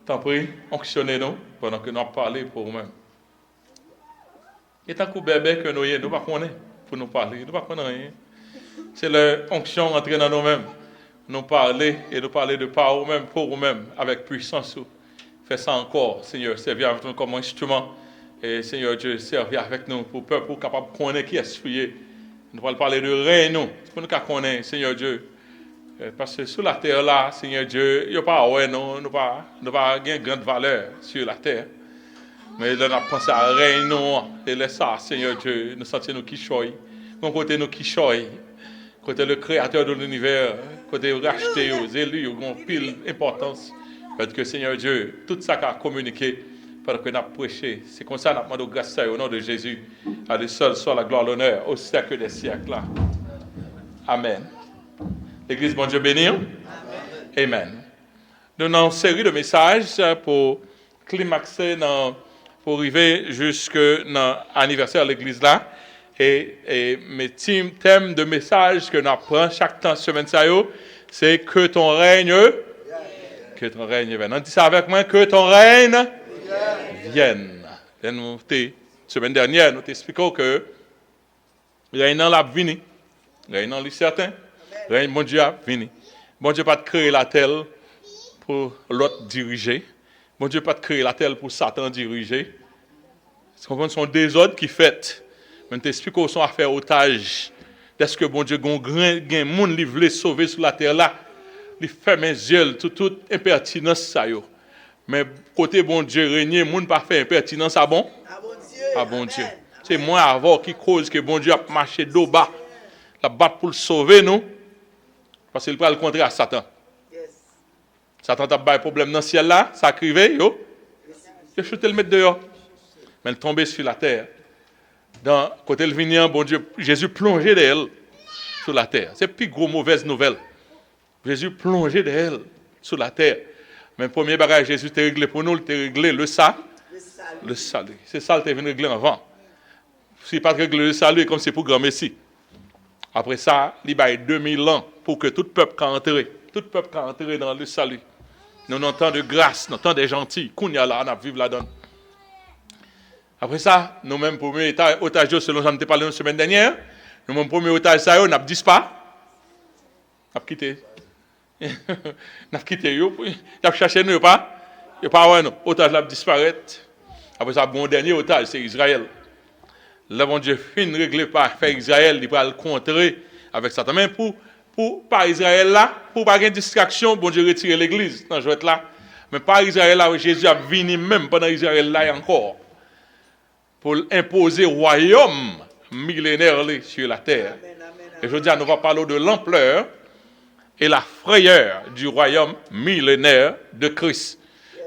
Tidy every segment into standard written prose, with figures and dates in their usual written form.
T'en prie, onctionnez-nous pendant que nous parlons pour nous-mêmes. Et tant que bébé que nous y nous ne connaissons pas pour nous parler, nous ne connaissons rien. C'est l'onction entrée dans nous-mêmes. Nous parler et nous parler de par nous-mêmes, pour nous-mêmes, avec puissance. Fais ça encore, Seigneur, servir avec nous comme instrument. Et Seigneur Dieu, servir avec nous pour le peuple capable de connaître qui est souillé. Nous allons parler de rien, nous. Pour nous connaître, Seigneur Dieu. Parce que sur la terre là, Seigneur Dieu, il n'y a pas nous pas une grande valeur sur la terre. Mais là, on a pensé à rien, nous. Et laisse ça, Seigneur Dieu, nous sentir nous qui choy. Mon côté nous qui choy. Côté le créateur de l'univers, côté racheté, aux élus, aux pile importance. Parce que Seigneur Dieu, tout ça qu'a communiqué, pendant que nous avons prêché, c'est comme ça que nous demandons grâce au nom de Jésus. À lui seul soit la gloire, l'honneur, au siècle des siècles. Amen. L'Église, bon Dieu béni. Amen. Nous avons une série de messages pour climaxer, pour arriver jusqu'à l'anniversaire de l'Église là. Et mes thèmes de messages que nous apprenons chaque temps semaine, c'est que ton règne, que ton règne vienne. On dit ça avec moi, que ton règne vienne. Semaine dernière, nous t'expliquons que le règne l'a venu. Le règne est certain. Le règne, mon Dieu, a venu. Mon Dieu pas de créer la terre pour l'autre diriger. Mon Dieu pas de créer la terre pour Satan diriger. Ce sont des ordres qui fait. Je t'explique qu'on sont à faire otage. Est-ce que bon Dieu, un monde qui veut sauver sur la terre là, il fait mes yeux, toute impertinence ça yo. Mais côté bon Dieu régner, monde pas faire impertinence à bon? À bon Dieu. C'est moi avant qui cause que bon Dieu a marché dos bas, la battre pour le sauver nous, parce qu'il prend le contraire à Satan. Satan t'a pas de problème dans le ciel là, ça crivé yo. Il chuté le mettre dehors. Mais il tombé sur la terre. Dans côté le vignan, bon Dieu, Jésus plongé d'elle sur la terre. C'est plus gros mauvaise nouvelle. Jésus plongé d'elle sur la terre. Mais le premier bagage Jésus t'a réglé pour nous, il t'a réglé le salut. C'est ça qu'il t'a venu régler avant. Si pas régler le salut, comme c'est pour grand Messie. Après ça, il y a 2000 ans pour que tout peuple puisse entrer. Tout peuple puisse entrer dans le salut. Nous avons temps de grâce, nous avons temps des gentils. Qu'on y a là, on a vivre là-dedans. Après ça, nous-mêmes, premier otage, selon j'en ai parlé la semaine dernière, nous-mêmes, premier otage, ça, on a disparu. On a quitté. On a quitté, on a cherché, nous, pas. Et pas, ouais, non. Otage, a disparu. Après ça, bon dernier otage, c'est Israël. Là, bon Dieu, fin réglé par faire Israël, il va le contrer avec Satan. Mais pour par Israël là, pour pas avoir distraction, bon Dieu retirer l'église dans jouet là. Mais par Israël là, Jésus a venu même pendant Israël là encore. Pour imposer royaume millénaire sur la terre. Et je dis, nous allons parler de l'ampleur et la frayeur du royaume millénaire de Christ.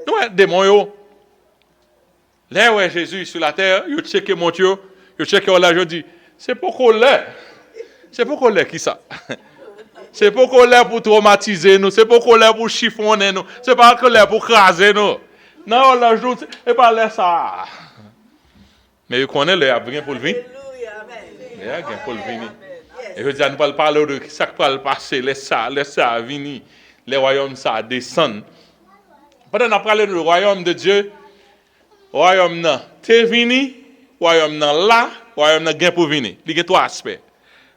Nous, démons, là où est Jésus sur la terre, il checké mon Dieu, il checké là, je dis, c'est pourquoi l'air. C'est pourquoi l'air qui ça? C'est pourquoi l'air pour traumatiser nous, c'est pourquoi l'air pour chiffonner nous, c'est pas que l'air pour craser nous. Non, là, je dis, et pas l'air ça. Mais vous connaissez le bien pour le vin. Il y a bien pour le vin. Et je dis, nous allons parler de ce qui va le passer, laisse ça venir, les royaumes ça descendent. Pendant qu'on parle du royaume de Dieu, royaume nan t'es venu, royaume nan là, royaume nan gain pour venir. Il y a trois aspects.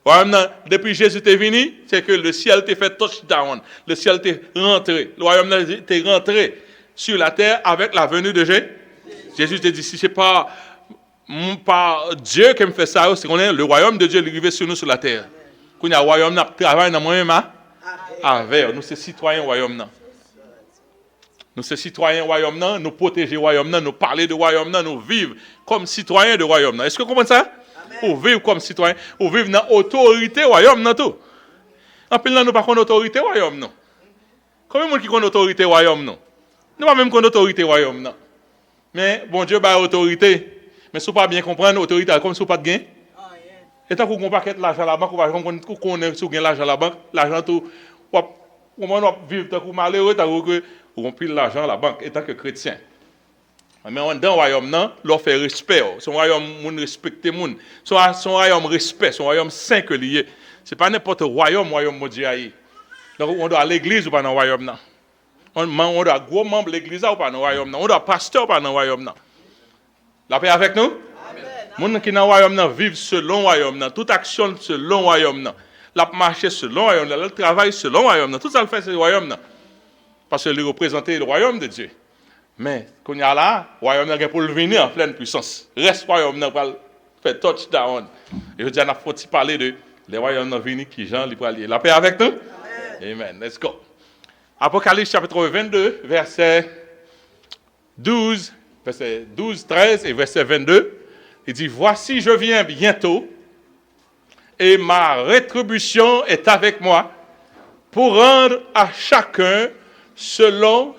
Royaume nan depuis Jésus t'es venu, c'est que le ciel t'est fait touchdown, le ciel t'est rentré, le royaume nan t'est rentré sur la terre avec la venue de Jésus. Jésus te dit si c'est pas par Dieu qui me fait ça, c'est qu'on est le royaume de Dieu arrivé sur nous sur la terre. Qu'on y a royaume n'a travail dans moi-même avec nous c'est citoyens royaume nan. Nous sommes citoyens royaume nan, nous protéger royaume nan, nous parler de royaume nan, nous vivre comme citoyens de royaume nan. Est-ce que vous comprenez ça? Pour vivre comme citoyen, pour vivre dans autorité royaume nan tout. En plus là nous pas connait autorité royaume non. Combien de monde qui connait autorité royaume non? Nous pas même connait autorité royaume non. Mais bon Dieu ba autorité. Mais si vous pas bien comprendre autorité comme si vous pas de gain. Et tant qu'on paquet l'argent à la banque, on connaît si vous gain l'argent à la banque, l'argent tout on vivre tant que malheureux tant que on pile l'argent à la banque étant que chrétien. Mais dans le royaume non, l'on fait respect, son royaume moun respecter moun, son royaume respect, son royaume saint que lié. C'est pas n'importe royaume mon Dieu. Donc on doit à l'église ou pas dans le royaume non. On doit gros membre de l'église ou pas dans le royaume. On doit pasteur ou pas dans le royaume. La paix avec nous? Les gens qui sont dans le royaume vivent selon le royaume. Toute action selon le royaume. La marche selon le royaume. Le travail selon le royaume. Tout ça le fait c'est le royaume. Parce qu'il représente le royaume de Dieu. Mais quand il y a là, le royaume est pour venir en pleine puissance. Reste le royaume pour faire touchdown. Et je dis, on a faut parler de les royaumes venus qui Jean li pral lié. La paix avec nous? Amen. Let's go. Apocalypse chapitre 22, verset 12, 13 et verset 22. Il dit, voici je viens bientôt et ma rétribution est avec moi pour rendre à chacun selon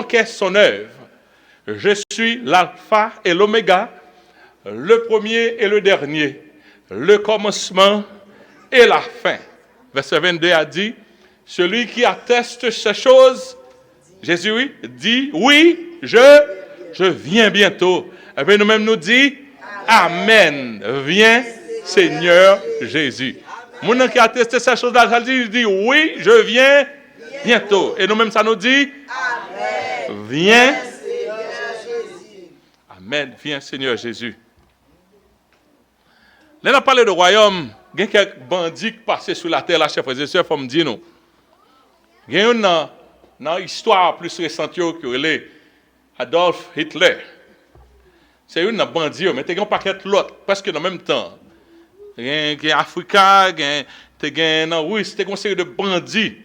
qu'est son œuvre. Je suis l'alpha et l'oméga, le premier et le dernier, le commencement et la fin. Verset 22 a dit, celui qui atteste ces choses, Jésus dit, oui, je viens bientôt. Et bien nous-mêmes nous dit, Amen. Viens, Seigneur Jésus. Mon qui atteste ces choses-là, il dit, oui, je viens bientôt. Et nous-mêmes ça nous dit, Amen. Viens, Seigneur Jésus. Amen. Viens, Seigneur Jésus. Là, on a parlé de royaume. Il y a quelques bandits qui passaient sur la terre, là, chers frères et sœurs, il faut me dire nous. Il y a une dans l'histoire plus récente qui est Adolf Hitler. C'est une bandit, mais il y a un paquet de l'autre, presque dans le même temps. Il y a un Africain, il y a un Russe, il y a une série de bandits.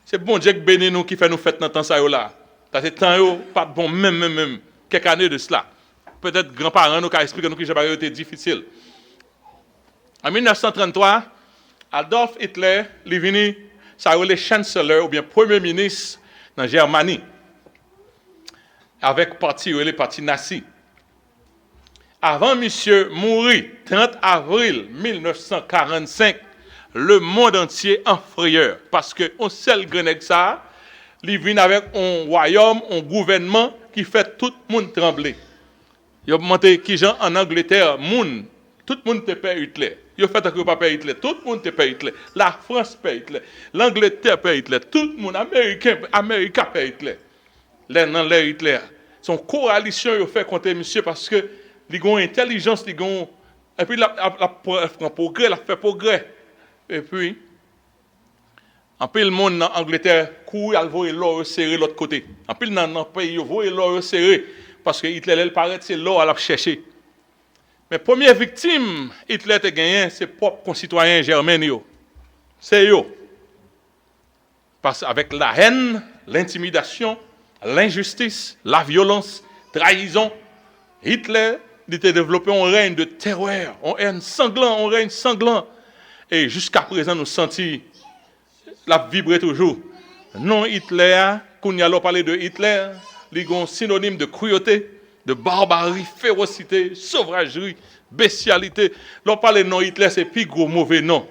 C'est bon Dieu qui bénit nous qui fait nous fêter dans le temps ça là. Parce que temps pas bon même quelques années de cela. Peut-être grands-parents nous qui expliquent nous que j'ai été difficile. En 1933, Adolf Hitler est venu, ça le chancellor ou bien premier ministre dans Germanie, avec le parti nazi. Avant monsieur mourir, 30 avril 1945, le monde entier en frayeur, parce que on sait le Grenègue ça, il vient avec un royaume, un gouvernement qui fait tout le monde trembler. Il a monté qui gens en Angleterre, tout le monde te paie Hitler. Il a fait que pas paie Hitler. Tout le monde te paie Hitler. La France paie Hitler. L'Angleterre paie Hitler. Tout le monde Américain paie Hitler. Les Hitler. Son coalition il a fait contre monsieur parce que ils ont intelligence, ils ont et puis la progrès, la fait progrès. Et puis en plus le monde en Angleterre court à voir l'or serré l'autre côté. En plus dans le pays il voit l'or serré parce que Hitler elle paraît c'est l'or à la chercher. Mais première victime, Hitler a gagné ses propres concitoyens germains. C'est eux. Parce qu'avec la haine, l'intimidation, l'injustice, la violence, trahison, Hitler a développé un règne de terreur, un règne sanglant. Et jusqu'à présent, nous sentons la vibrer toujours. Non, Hitler, quand on a parlé de Hitler, il y a un synonyme de cruauté, de barbarie, férocité, sauvagerie, bestialité. L'on parle de non Hitler, c'est plus gros mauvais nom.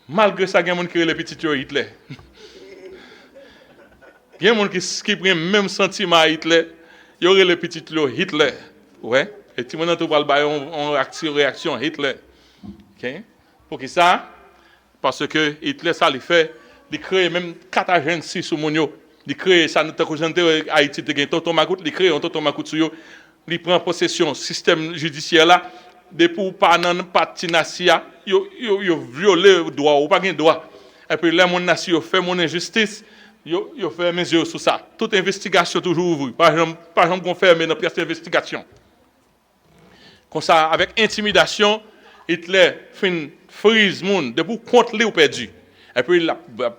Malgré ça, il y a des gens qui ont les petits Hitler. Il y a des gens qui prennent le même sentiment à Hitler. Il y aurait les petits Hitler. Ouais. Et tout le monde a une réaction Hitler. Okay? Pour qui ça? Parce que Hitler, ça lui fait, il crée même 4 agents sur mon. Il crée, ça nous a Haïti, il crée un tonton Macoute sur il prend possession du système judiciaire là, depuis par nan parti nasia, yo violé le droit ou pas gain droit. Et puis là mon nation yo fait mon injustice, yo fait mesure sur ça. Toute investigation toujours ouverte. Par exemple confirmé dans pièce d'investigation. Comme ça avec intimidation, Hitler fin freeze moun depuis contre lui ou perdu. Et puis il a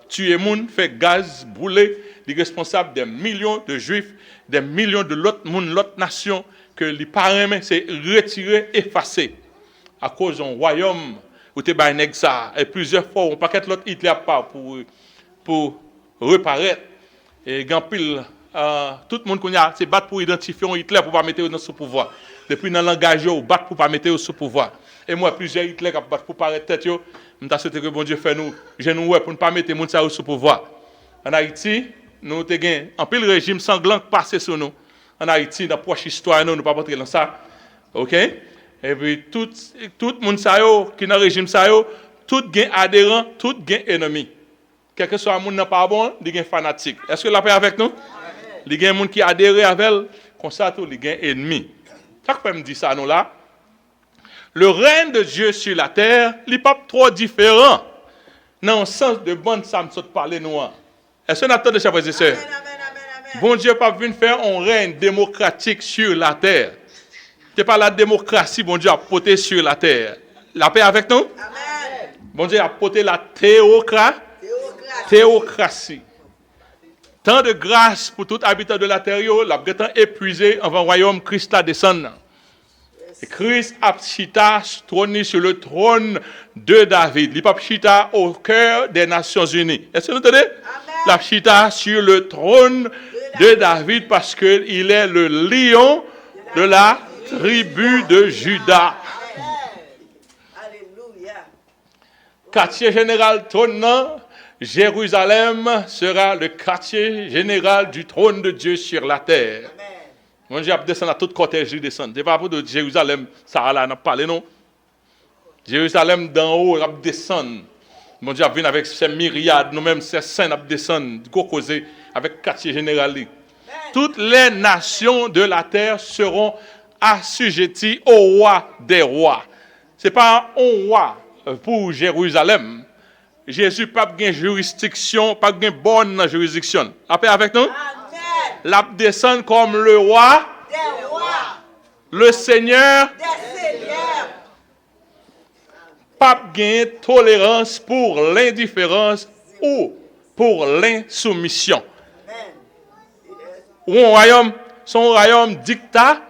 tué moun, fait gaz, brûlé, les responsables des millions de juifs, des millions de l'autre nation que les parents c'est retiré, effacé à cause d'un royaume où tu es nèg ça et plusieurs fois on paquet l'autre Hitler pas pour reparaître et grand pile tout le monde qu'on a c'est battre pour identifier un Hitler pour pas mettre dans son pouvoir depuis dans langage ou battre pour pas mettre sous pouvoir et moi plusieurs Hitler qui battre pour paraître tête yo m'ta souhaité que bon Dieu fait nous genou ouais pour ne pas mettre monde ça sous pouvoir en Haïti nous te gain en pile régime sanglant passé sur nous en Haïti, dans la prochaine histoire, nous ne pouvons pas rentrer dans ça. OK? Et puis, tout le monde qui est dans le régime, tout gain adhérent, tout gain ennemi. Quel que soit le monde n'est pas bon, il y a un fanatique. Est-ce que la paix avec nous? Il y a un monde qui adhère avec elle, comme ça, tout, il y a un ennemi. Ça peut me dire ça, nous là. Le règne de Dieu sur la terre, il n'est pas trop différent. Dans le sens de bonne ça me parler nous. Est-ce qu'on attend de chers frères et sœurs? Bon Dieu pas venu faire un règne démocratique sur la terre. Ce n'est pas la démocratie, bon Dieu a porté sur la terre. La paix avec nous? Amen. Bon Dieu a porté la théocratie. Tant de grâce pour tout habitant de la terre, la temps épuisé avant le royaume Christ la descend. Et Christ a chita trôné sur le trône de David. Il n'a pas chita au cœur des Nations Unies. Est-ce que vous entendez? Il a chita sur le trône de David parce qu'il est le lion de la tribu de Juda. Quartier général trônant, Jérusalem sera le quartier général du trône de Dieu sur la terre. Mon Dieu a descendu à toute cortège, il descend. C'est pas pour de Jérusalem, ça là, n'a pas parlé, non? Jérusalem d'en haut, il descend. Mon Dieu a venu avec ses myriades, nous-mêmes, ses saints, il descend, causer avec quartier général. Toutes les nations de la terre seront assujetties au roi des rois. Ce n'est pas un roi pour Jérusalem. Jésus n'a pas de juridiction, pas de bonne juridiction. La paix avec nous? Amen. La descend comme le roi des rois, le Seigneur des seigneurs. Pas de tolérance pour l'indifférence ou pour l'insoumission. Ou un royaume, son royaume dictat,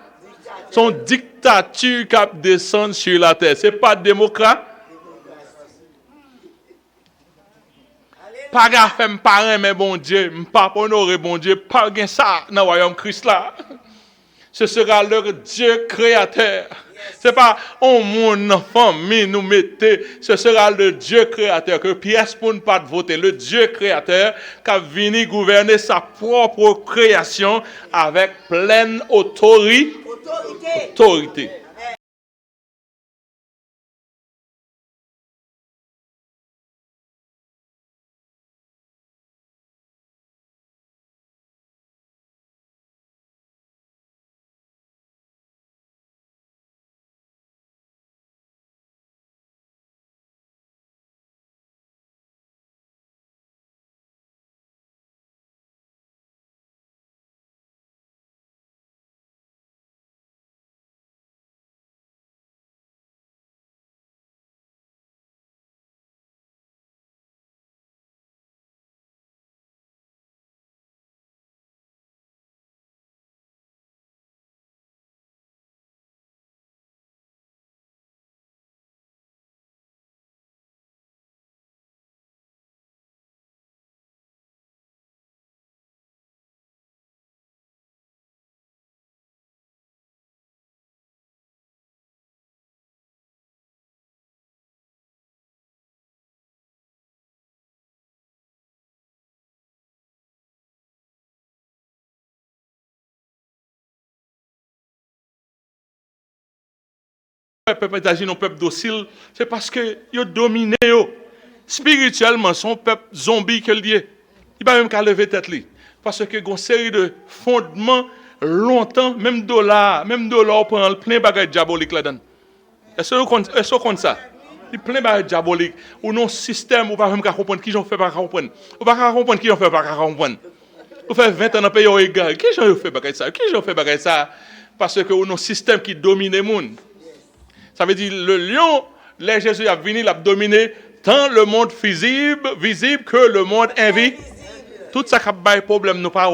son dictature qui descend sur la terre. Ce n'est pas démocrate. Pas gaffe me parrain mais bon Dieu, pas honorer bon Dieu, pas gain ça dans le royaume Christ là. Ce sera leur Dieu créateur. C'est pas on mon famille nous mettez, ce sera le Dieu créateur que pièce pour ne pas voter, le Dieu créateur qui a venu gouverner sa propre création avec pleine autorité. Le peuple d'Agir, un peuple docile, c'est parce que ils dominé spirituellement, son peuple zombie que lié. Il va même qu'à lever tête li. Parce que une série de fondements longtemps, même dollar prend le plein bagage diabolique là-dedans. Est-ce que vous comprenez ça? Il plein bagage diabolique ou non système ou pas même qu'à comprendre qui j'en fait pas comprendre. Ou pas comprendre qui j'en fait pas comprendre. Vous faites 20 ans dans le pays au égal. Qui j'en fait bagage ça? Qui j'en fait bagage ça? Parce que ou non système qui domine le monde. Ça veut dire le lion, là Jésus a venu, il a dominé tant le monde visible que le monde invisible. Tout ça qui a problème nous pas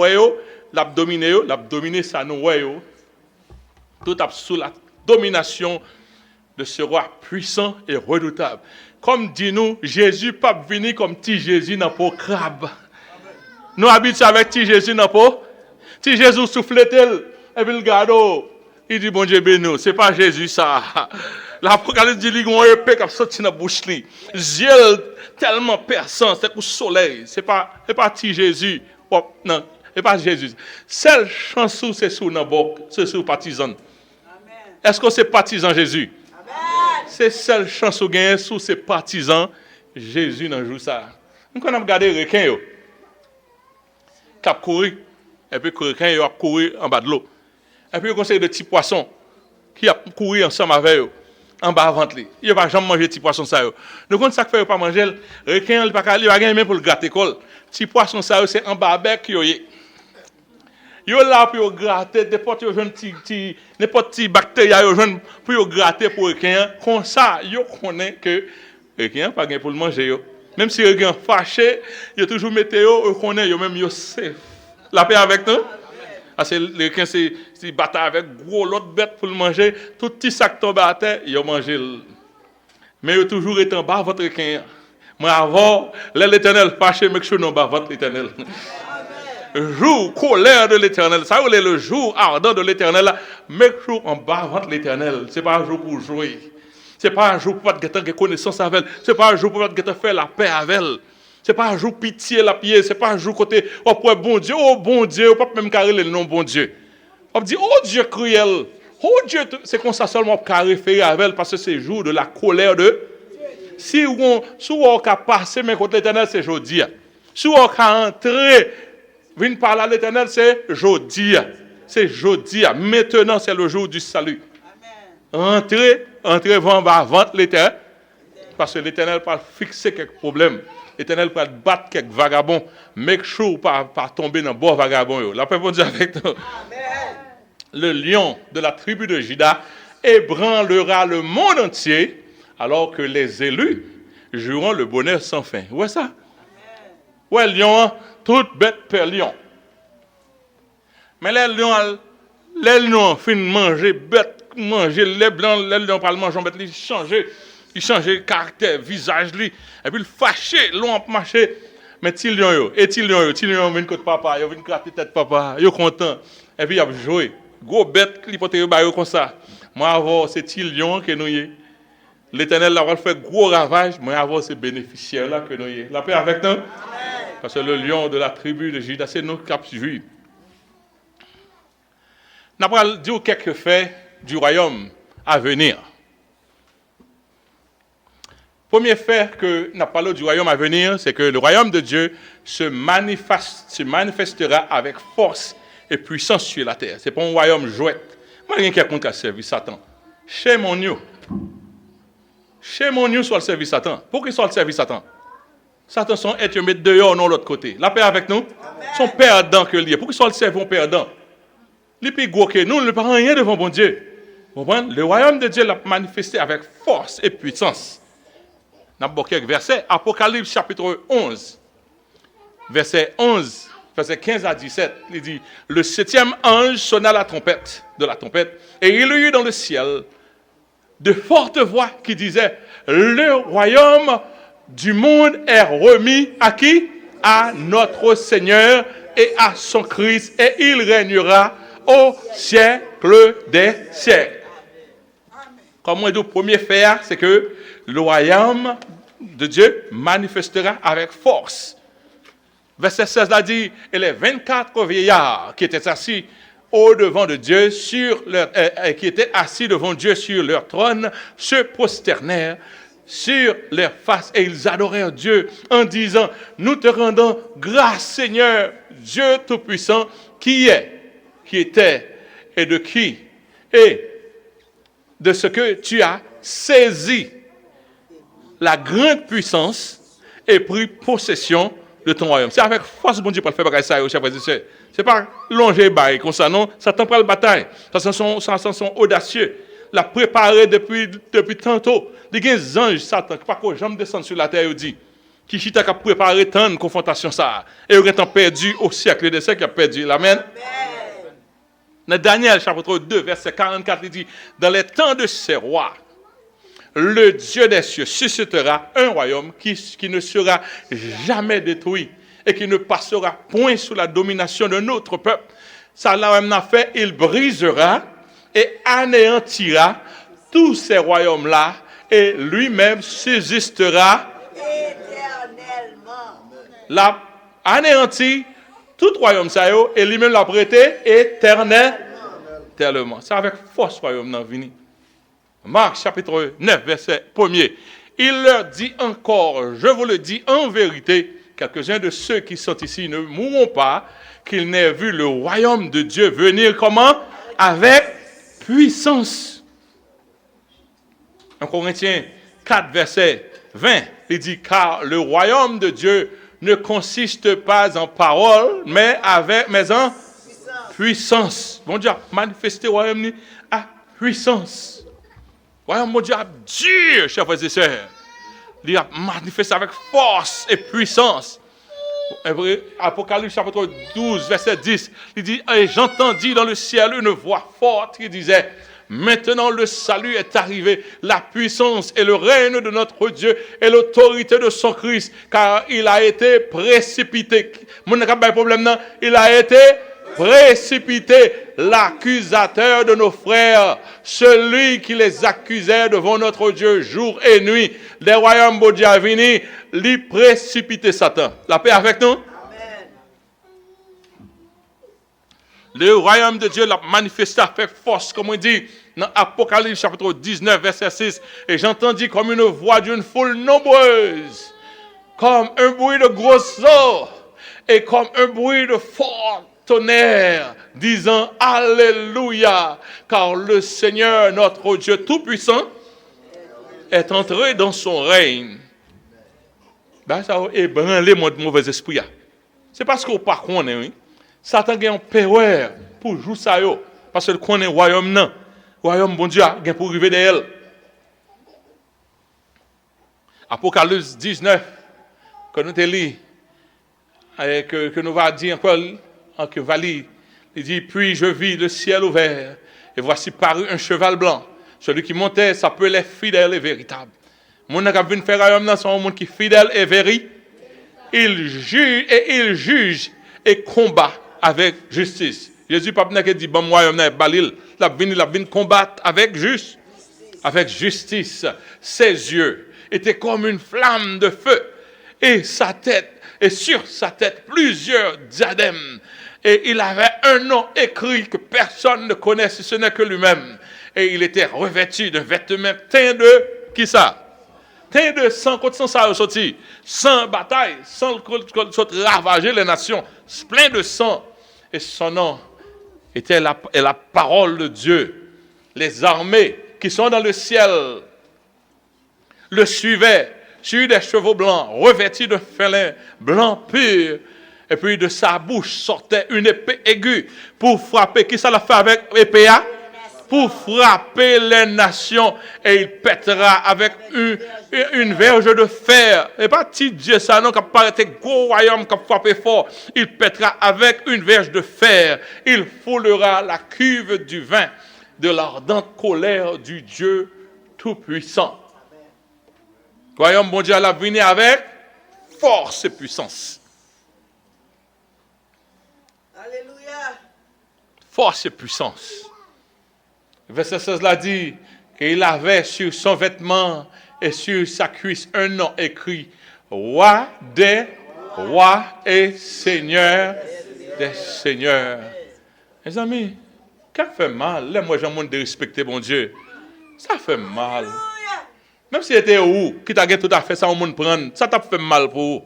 l'a dominé ça nous tout sous la domination de ce roi puissant et redoutable. Comme dit nous, Jésus pas venu comme petit Jésus dans peau crabe. Nous habitons avec petit Jésus dans peau. Petit Jésus souffle tel et puis le garde. Il dit, bon Dieu, bénis, c'est pas Jésus ça. L'Apocalypse dit, il y a un épée qui a sorti dans la bouche. Yeux tellement perçant, c'est le soleil. C'est pas petit Jésus. Oh, non, c'est pas Jésus. Seule chanson, c'est sous nos bocs, c'est sous partisan. Est-ce que c'est partisan Jésus? Amen. C'est seule chanson gagnée sous ces partisans Jésus dans jour ça. Nous avons regardé les requins qui ont couru. Et puis les requins ont couru en bas de l'eau. Et puis, il y a de petits poissons qui ont couru ensemble avec eux, en bas de ventre. Ils ne vont jamais manger de petits poissons. Donc, quand ça fait pas manger, le requin, il ne va pas rien pour le gratter. Les petits poissons, c'est en bas avec eux. Ils sont là pour gratter, n'importe quelle bactérie, pour gratter pour le requin. Comme ça, ils connaissent que le requin n'a pas pour le manger. Même si le requin fâché, il y a toujours météo, ils connaissent, ils sont safe. La paix avec nous? Parce que les requins, c'est battre avec gros l'autre bête pour le manger. Tout petit sac tombe à terre, ils ont mangé. Mais ils ont toujours été en bas votre requin. Moi, avant, l'Éternel fâché, mais je suis en bas votre l'Éternel. Jour, colère de l'Éternel. Ça, c'est le jour ardent de l'Éternel. Mais je suis en bas votre l'Éternel. Ce n'est pas un jour pour jouer. Ce n'est pas un jour pour te faire connaissance avec elle. Ce n'est pas un jour pour te faire la paix avec elle. Ce n'est pas un jour pitié la pied, ce n'est pas un jour côté, oh bon Dieu, on ne peut pas même carrer le nom bon Dieu. On dit, oh Dieu cruel, oh Dieu, c'est comme ça seulement qu'on référer à elle parce que c'est le jour de la colère de Dieu. Si on a passé, mais contre l'Éternel, c'est jeudi. Si on a entré, venir parler à l'Éternel, c'est jeudi. C'est jeudi. Maintenant, c'est le jour du salut. Entrez avant l'Éternel, parce que l'Éternel va fixer quelques problèmes. L'Éternel va battre quelques vagabonds. Make sure pas tomber dans le bon vagabond. La paix pour Dieu avec nous. Le lion de la tribu de Juda ébranlera le monde entier, alors que les élus joueront le bonheur sans fin. Ouais ça? Ouais, lion, toute bête perd lion. Mais les lions finissent manger bête, manger les blancs, les lions parlent manger bête, ils changent. Il change le caractère, le visage, et puis il fâché, l'on marché. Mais ti lion vient côté papa, il vient gratter tête papa, il est content. Et puis il a joué. Gros bête, il peut te comme ça. Moi avant, c'est ti lion que nous y. L'Éternel a fait gros ravage, moi avant c'est bénéficiaire là que nous y. La paix avec nous. Parce que le lion de la tribu de Juda, c'est nous qui avons suivi. Nous allons dire quelques faits du royaume à venir. Premier fait que nous parlons du royaume à venir, c'est que le royaume de Dieu se manifestera avec force et puissance sur la terre. Ce n'est pas un royaume jouette. Moi, rien qui a contre le service Satan. Chez mon Dieu soit le service Satan. Pourquoi soit le service Satan? Satan son être mis dehors, non l'autre côté. La paix avec nous. Son perdant que lié. Pourquoi soit le service perdant? Les plus gros que nous ne parlons rien devant bon Dieu. Vous comprenez? Le royaume de Dieu l'a manifesté avec force et puissance. Nous avons quelques versets. Apocalypse chapitre 11, verset 11, verset 15 à 17. Il dit, le 7e ange sonna la trompette, et il y eut dans le ciel de fortes voix qui disaient, le royaume du monde est remis à qui? À notre Seigneur et à son Christ, et il régnera au siècle des siècles. Comme on dit, le premier fait, c'est que le royaume de Dieu manifestera avec force. Verset 16 a dit, et les 24 vieillards qui étaient assis au-devant de Dieu, qui étaient assis devant Dieu sur leur trône, se prosternèrent sur leurs faces et ils adorèrent Dieu en disant, nous te rendons grâce Seigneur, Dieu Tout-Puissant, qui est, qui était et de qui est de ce que tu as saisi la grande puissance et pris possession de ton royaume. C'est avec force, bon Dieu, pour le faire bagaille ça, chers frères et sœurs. C'est pas longer bail comme ça, non. Ça t'en prend la bataille. Ça sont audacieux. La préparé depuis tantôt. Il y a des anges, Satan, qui pas qu'aux jambes descendent sur la terre, il dit, qui chita a préparé tant de confrontation ça. Et il a perdu au siècle des siècles, il a perdu. Amen. Dans Daniel, chapitre 2, verset 44, il dit, dans les temps de ces rois, le Dieu des cieux suscitera un royaume qui ne sera jamais détruit et qui ne passera point sous la domination d'un autre peuple. Ça l'a même fait, il brisera et anéantira tous ces royaumes-là et lui-même subsistera éternellement. L'a anéanti tout royaume ça et lui-même l'a prêté éternellement. C'est avec force royaume n'a venu. Marc chapitre 9 verset 1er. Il leur dit encore, je vous le dis en vérité, quelques-uns de ceux qui sont ici ne mourront pas, qu'ils n'aient vu le royaume de Dieu venir comment? Avec puissance. En Corinthiens 4, verset 20, il dit, car le royaume de Dieu ne consiste pas en parole, mais en puissance. Bon Dieu a manifesté le royaume à puissance. Le royaume de Dieu a dur, chers frères et sœurs. Il a manifesté avec force et puissance. Apocalypse chapitre 12, verset 10, il dit, et j'entendis dans le ciel une voix forte qui disait, maintenant le salut est arrivé, la puissance et le règne de notre Dieu et l'autorité de son Christ, car il a été précipité. Mon problème, non, il a été précipité, l'accusateur de nos frères, celui qui les accusait devant notre Dieu jour et nuit. Les royaumes de Dieu venus, lui précipiter Satan. La paix avec nous? Amen. Le royaume de Dieu l'a manifesté avec force, comme on dit dans Apocalypse chapitre 19, verset 6. Et j'entendis comme une voix d'une foule nombreuse, comme un bruit de grosses eaux et comme un bruit de fort tonnerre, disant Alléluia, car le Seigneur, notre Dieu Tout-Puissant, est entré dans son règne. Ben, ça a ébranlé mon mauvais esprit. C'est parce qu'on pas connaît, oui. Satan a un peur pour jouer ça, parce qu'il connaît le royaume, non. Le royaume, bon Dieu, il pour arriver d'elle. Apocalypse 19, que nous te lis, que nous va dire encore, que Vali, il dit, puis je vis le ciel ouvert, et voici parut un cheval blanc. Celui qui montait s'appelait fidèle et véritable. Mon qui vient faire royaume, c'est un monde qui est fidèle et véritable. Il juge et combat avec justice. Jésus pas venu dit bon royaume n'est balil, la vient combattre avec justice. Ses yeux étaient comme une flamme de feu et sur sa tête plusieurs diadèmes. Et il avait un nom écrit que personne ne connaît si ce n'est que lui-même. Et il était revêtu d'un vêtement teint de qui ça? Teint de sang, quand sang ça a sorti, sans bataille, sans ravager les nations, plein de sang. Et son nom était la parole de Dieu. Les armées qui sont dans le ciel le suivaient sur des chevaux blancs, revêtus de félin blanc pur. Et puis de sa bouche sortait une épée aiguë pour frapper. Qui ça l'a fait avec épée? Pour frapper les nations. Et il pètera avec une verge de fer. Et pas petit Dieu ça, non, qui paraît gros royaume, qui frappé fort. Il pètera avec une verge de fer. Il foulera la cuve du vin de l'ardente colère du Dieu Tout-Puissant. Royaume bon Dieu l'a venu avec force et puissance. Alléluia. Force et puissance. Verset 16 l'a dit qu'il avait sur son vêtement et sur sa cuisse un nom écrit Roi des rois et Seigneur des seigneurs. Mes amis, ça fait mal. Là, moi, j'ai envie de respecter mon Dieu. Ça fait mal. Même si c'était où, qui t'a tout à fait ça, on monde prendre, ça t'a fait mal pour vous.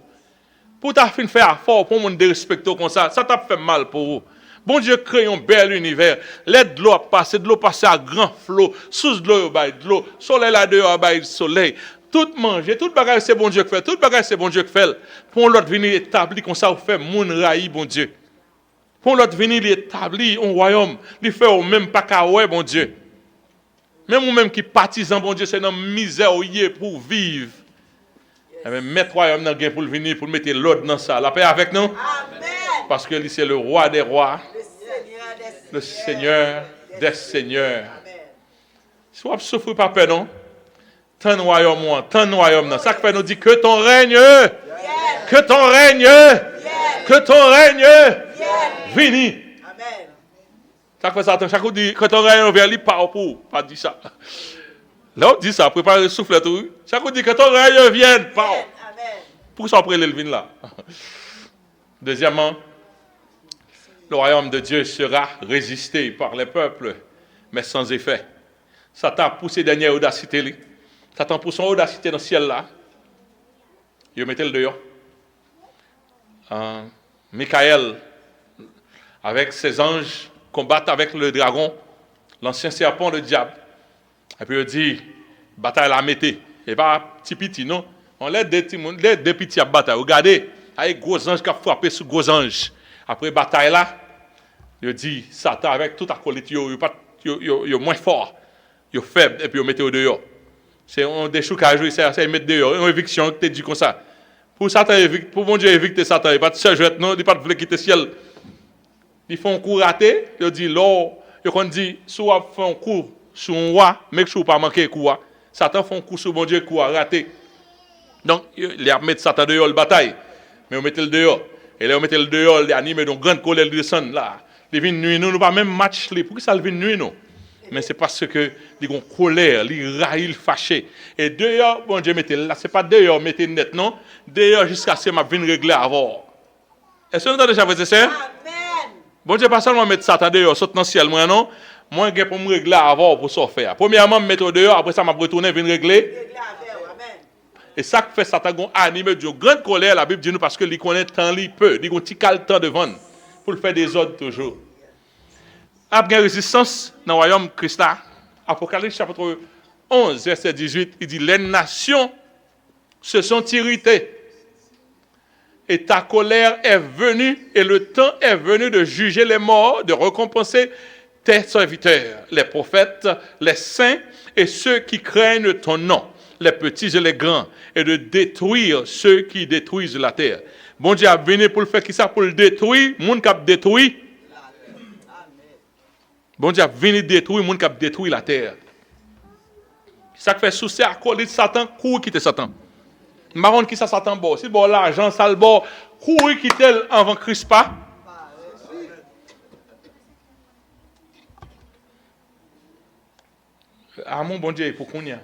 Pour t'a fait faire fort pour monde de respecter comme ça t'a fait mal pour vous. Bon Dieu crée un bel univers. L'aide de l'eau passe à grand flot. Sous de l'eau, de l'eau. Soleil là dehors, le soleil. Tout manger, tout bagage c'est bon Dieu qui fait. Tout bagage c'est bon Dieu qui fait. Pour l'autre venir établir comme ça, vous fait moun raï, bon Dieu. Pour l'autre venir établir un royaume, il fait au même pas qu'à ouais, bon Dieu. Même ou même qui partisan, bon Dieu, c'est dans misère pour vivre. Mais mettre royaume dans le pour venir, pour mettre l'ordre dans ça. La paix avec nous? Amen. Parce que c'est le roi des rois, le Seigneur des seigneurs. Si vous souffrez pas peur, non? Tant de royaume, ça fait nous dit que ton règne, que ton règne, que ton règne, vini. Chaque fois, ça chaque fois dit que ton règne vers lui, pas dit ça. Là, on dit ça, préparez le souffle tout. Chaque fois dit que ton règne vienne, pas. Pour ça, après le vin là. Deuxièmement, le royaume de Dieu sera résisté par les peuples, mais sans effet. Satan pousse ses dernières audacités. Satan pousse son audacité dans le ciel là. Il met le dehors. Michael, avec ses anges, combattent avec le dragon, l'ancien serpent, le diable. Et puis il dit, bataille la mettez. Et pas petit, non. On l'aide des petits à bataille. Regardez, avec gros anges qui a frappé sur gros anges. Après bataille là, il dit, Satan avec tout acolyte, il est moins fort, il est faible, et puis il met au dehors. C'est un déchoucage, c'est mettre dehors, une éviction qui te dit comme ça. Pour Satan, pour mon Dieu éviter Satan, il n'y a pas de seul non, il n'y a pas de quitter le ciel. Ils font un coup raté, ils disent, là, ils disent, si on fait un coup sur un roi, mais que je ne pas manquer un coup, Satan fait un coup sur mon Dieu, coup raté. Donc, il a mis Satan dehors, la bataille, mais on met le dehors. Et là, on met le dehors, il anime, donc grande colère, il descend là. Il vient nuit, nous, pas même match, pourquoi ça vient nuit, non? Mais c'est parce que il ont colère, il raille, il fâché. Et dehors, bon Dieu, mettez là, c'est pas dehors, mettez net, non? Dehors jusqu'à ce que je vienne régler avant. Est-ce que vous avez déjà fait ça? Amen. Bon Dieu, pas seulement mettre Satan dehors, saute dans le ciel, moi, non? Moi, je pour me régler avant pour ça faire. Premièrement, me mettre dehors, après ça, je retourner, venir régler. Et ça que fait Satan animé de grande colère, la Bible dit nous, parce que il connaît tant, il peut, il a un petit temps devant pour le faire des ordres toujours. Après une résistance dans le royaume Christ, Apocalypse chapitre 11, verset 18, il dit, les nations se sont irritées. Et ta colère est venue, et le temps est venu de juger les morts, de récompenser tes serviteurs, les prophètes, les saints et ceux qui craignent ton nom, les petits et les grands, et de détruire ceux qui détruisent la terre. Bon Dieu a venu pour le faire qui ça, pour le détruire, monde qui a détruit. Bon Dieu a venu détruire, monde qui a détruit la terre. Ça fait souci à coller de Satan, courir quitter Satan. Marron qui ça Satan bon, si bon l'argent ça le bon, courir quitter avant Christ pas. Ah mon bon Dieu pour qu'on y a.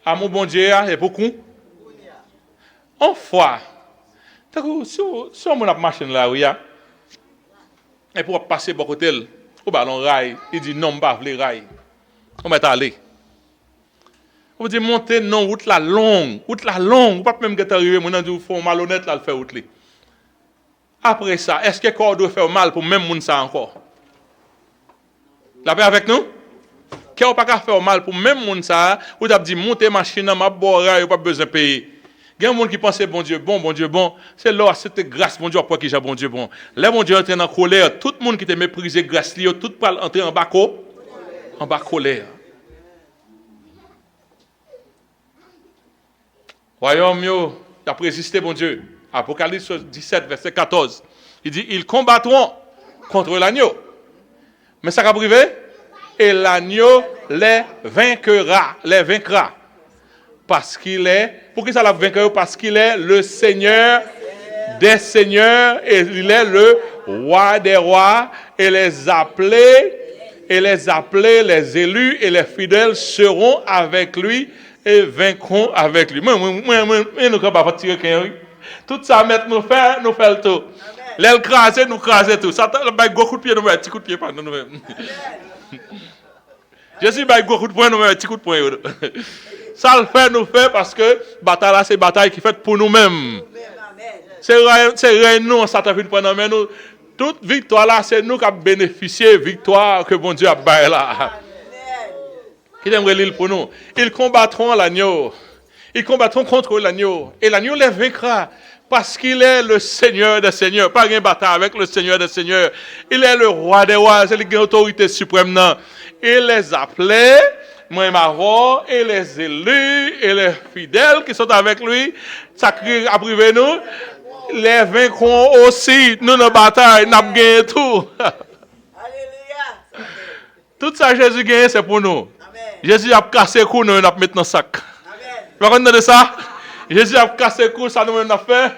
Ah mon bon Dieu et pour qu'on. En fois. Si on a machine là oui a. Et pour passer bon côté au ballon rail, il dit non pas les rails. On va aller. On dit monter non route la longue, ou pas même que arrivé mon dit faut malhonnête là le faire route là. Après ça, est-ce que corps doit faire mal pour même moun ça encore? La paix avec nous? Qu'on pas faire mal pour même moun ça, ou t'a dit monter machine m'a boire, pas besoin payer. Il y a un monde qui pense bon Dieu bon, c'est là c'était grâce bon Dieu pour qui j'ai bon Dieu bon. Là bon Dieu entre en colère, tout le monde qui te méprisé grâce li, tout parle entrer en bas colère. Royaume yo, il a résisté bon Dieu. Apocalypse 17 verset 14. Il dit ils combattront contre l'agneau. Mais ça va privé et l'agneau les vaincra. Parce qu'il est, pourquoi ça l'a vaincu? Parce qu'il est le Seigneur des seigneurs et il est le roi des rois et les appelés, les élus et les fidèles seront avec lui et vaincront avec lui. Moi, nous ne pouvons pas tirer quelqu'un. Tout ça, nous fait le tout. L'aile crasé, nous craser tout. Ça, le bail gros coup de pied, nous met un petit coup de pied par nous-mêmes. Jésus bail gros coup de poing, nous met un petit coup de poing. Ça le fait, nous fait parce que bataille là, c'est bataille qui est faite pour nous-mêmes. C'est rien nous, ça t'a fait pendant nous. Toute victoire là, c'est nous qui avons bénéficié victoire que bon Dieu a baillé là. Qui aimerait l'île pour nous? Ils combattront l'agneau. Ils combattront contre l'agneau. Et l'agneau les vaincra. Parce qu'il est le Seigneur des Seigneurs. Pas une bataille avec le Seigneur des Seigneurs. Il est le roi des rois. C'est l'autorité suprême. Non. Il les appelait, moi m'avons, et les élus, et les fidèles qui sont avec lui. Ça crie à priver nous. Les vaincront aussi. Nous, nos batailles, nous avons gagné tout. Alléluia. Tout ça, Jésus gagne, c'est pour nous. Jésus a cassé le cou, nous avons mis dans le sac. Vous comprenez ça? Jésus a cassé le cou, ça nous avons fait.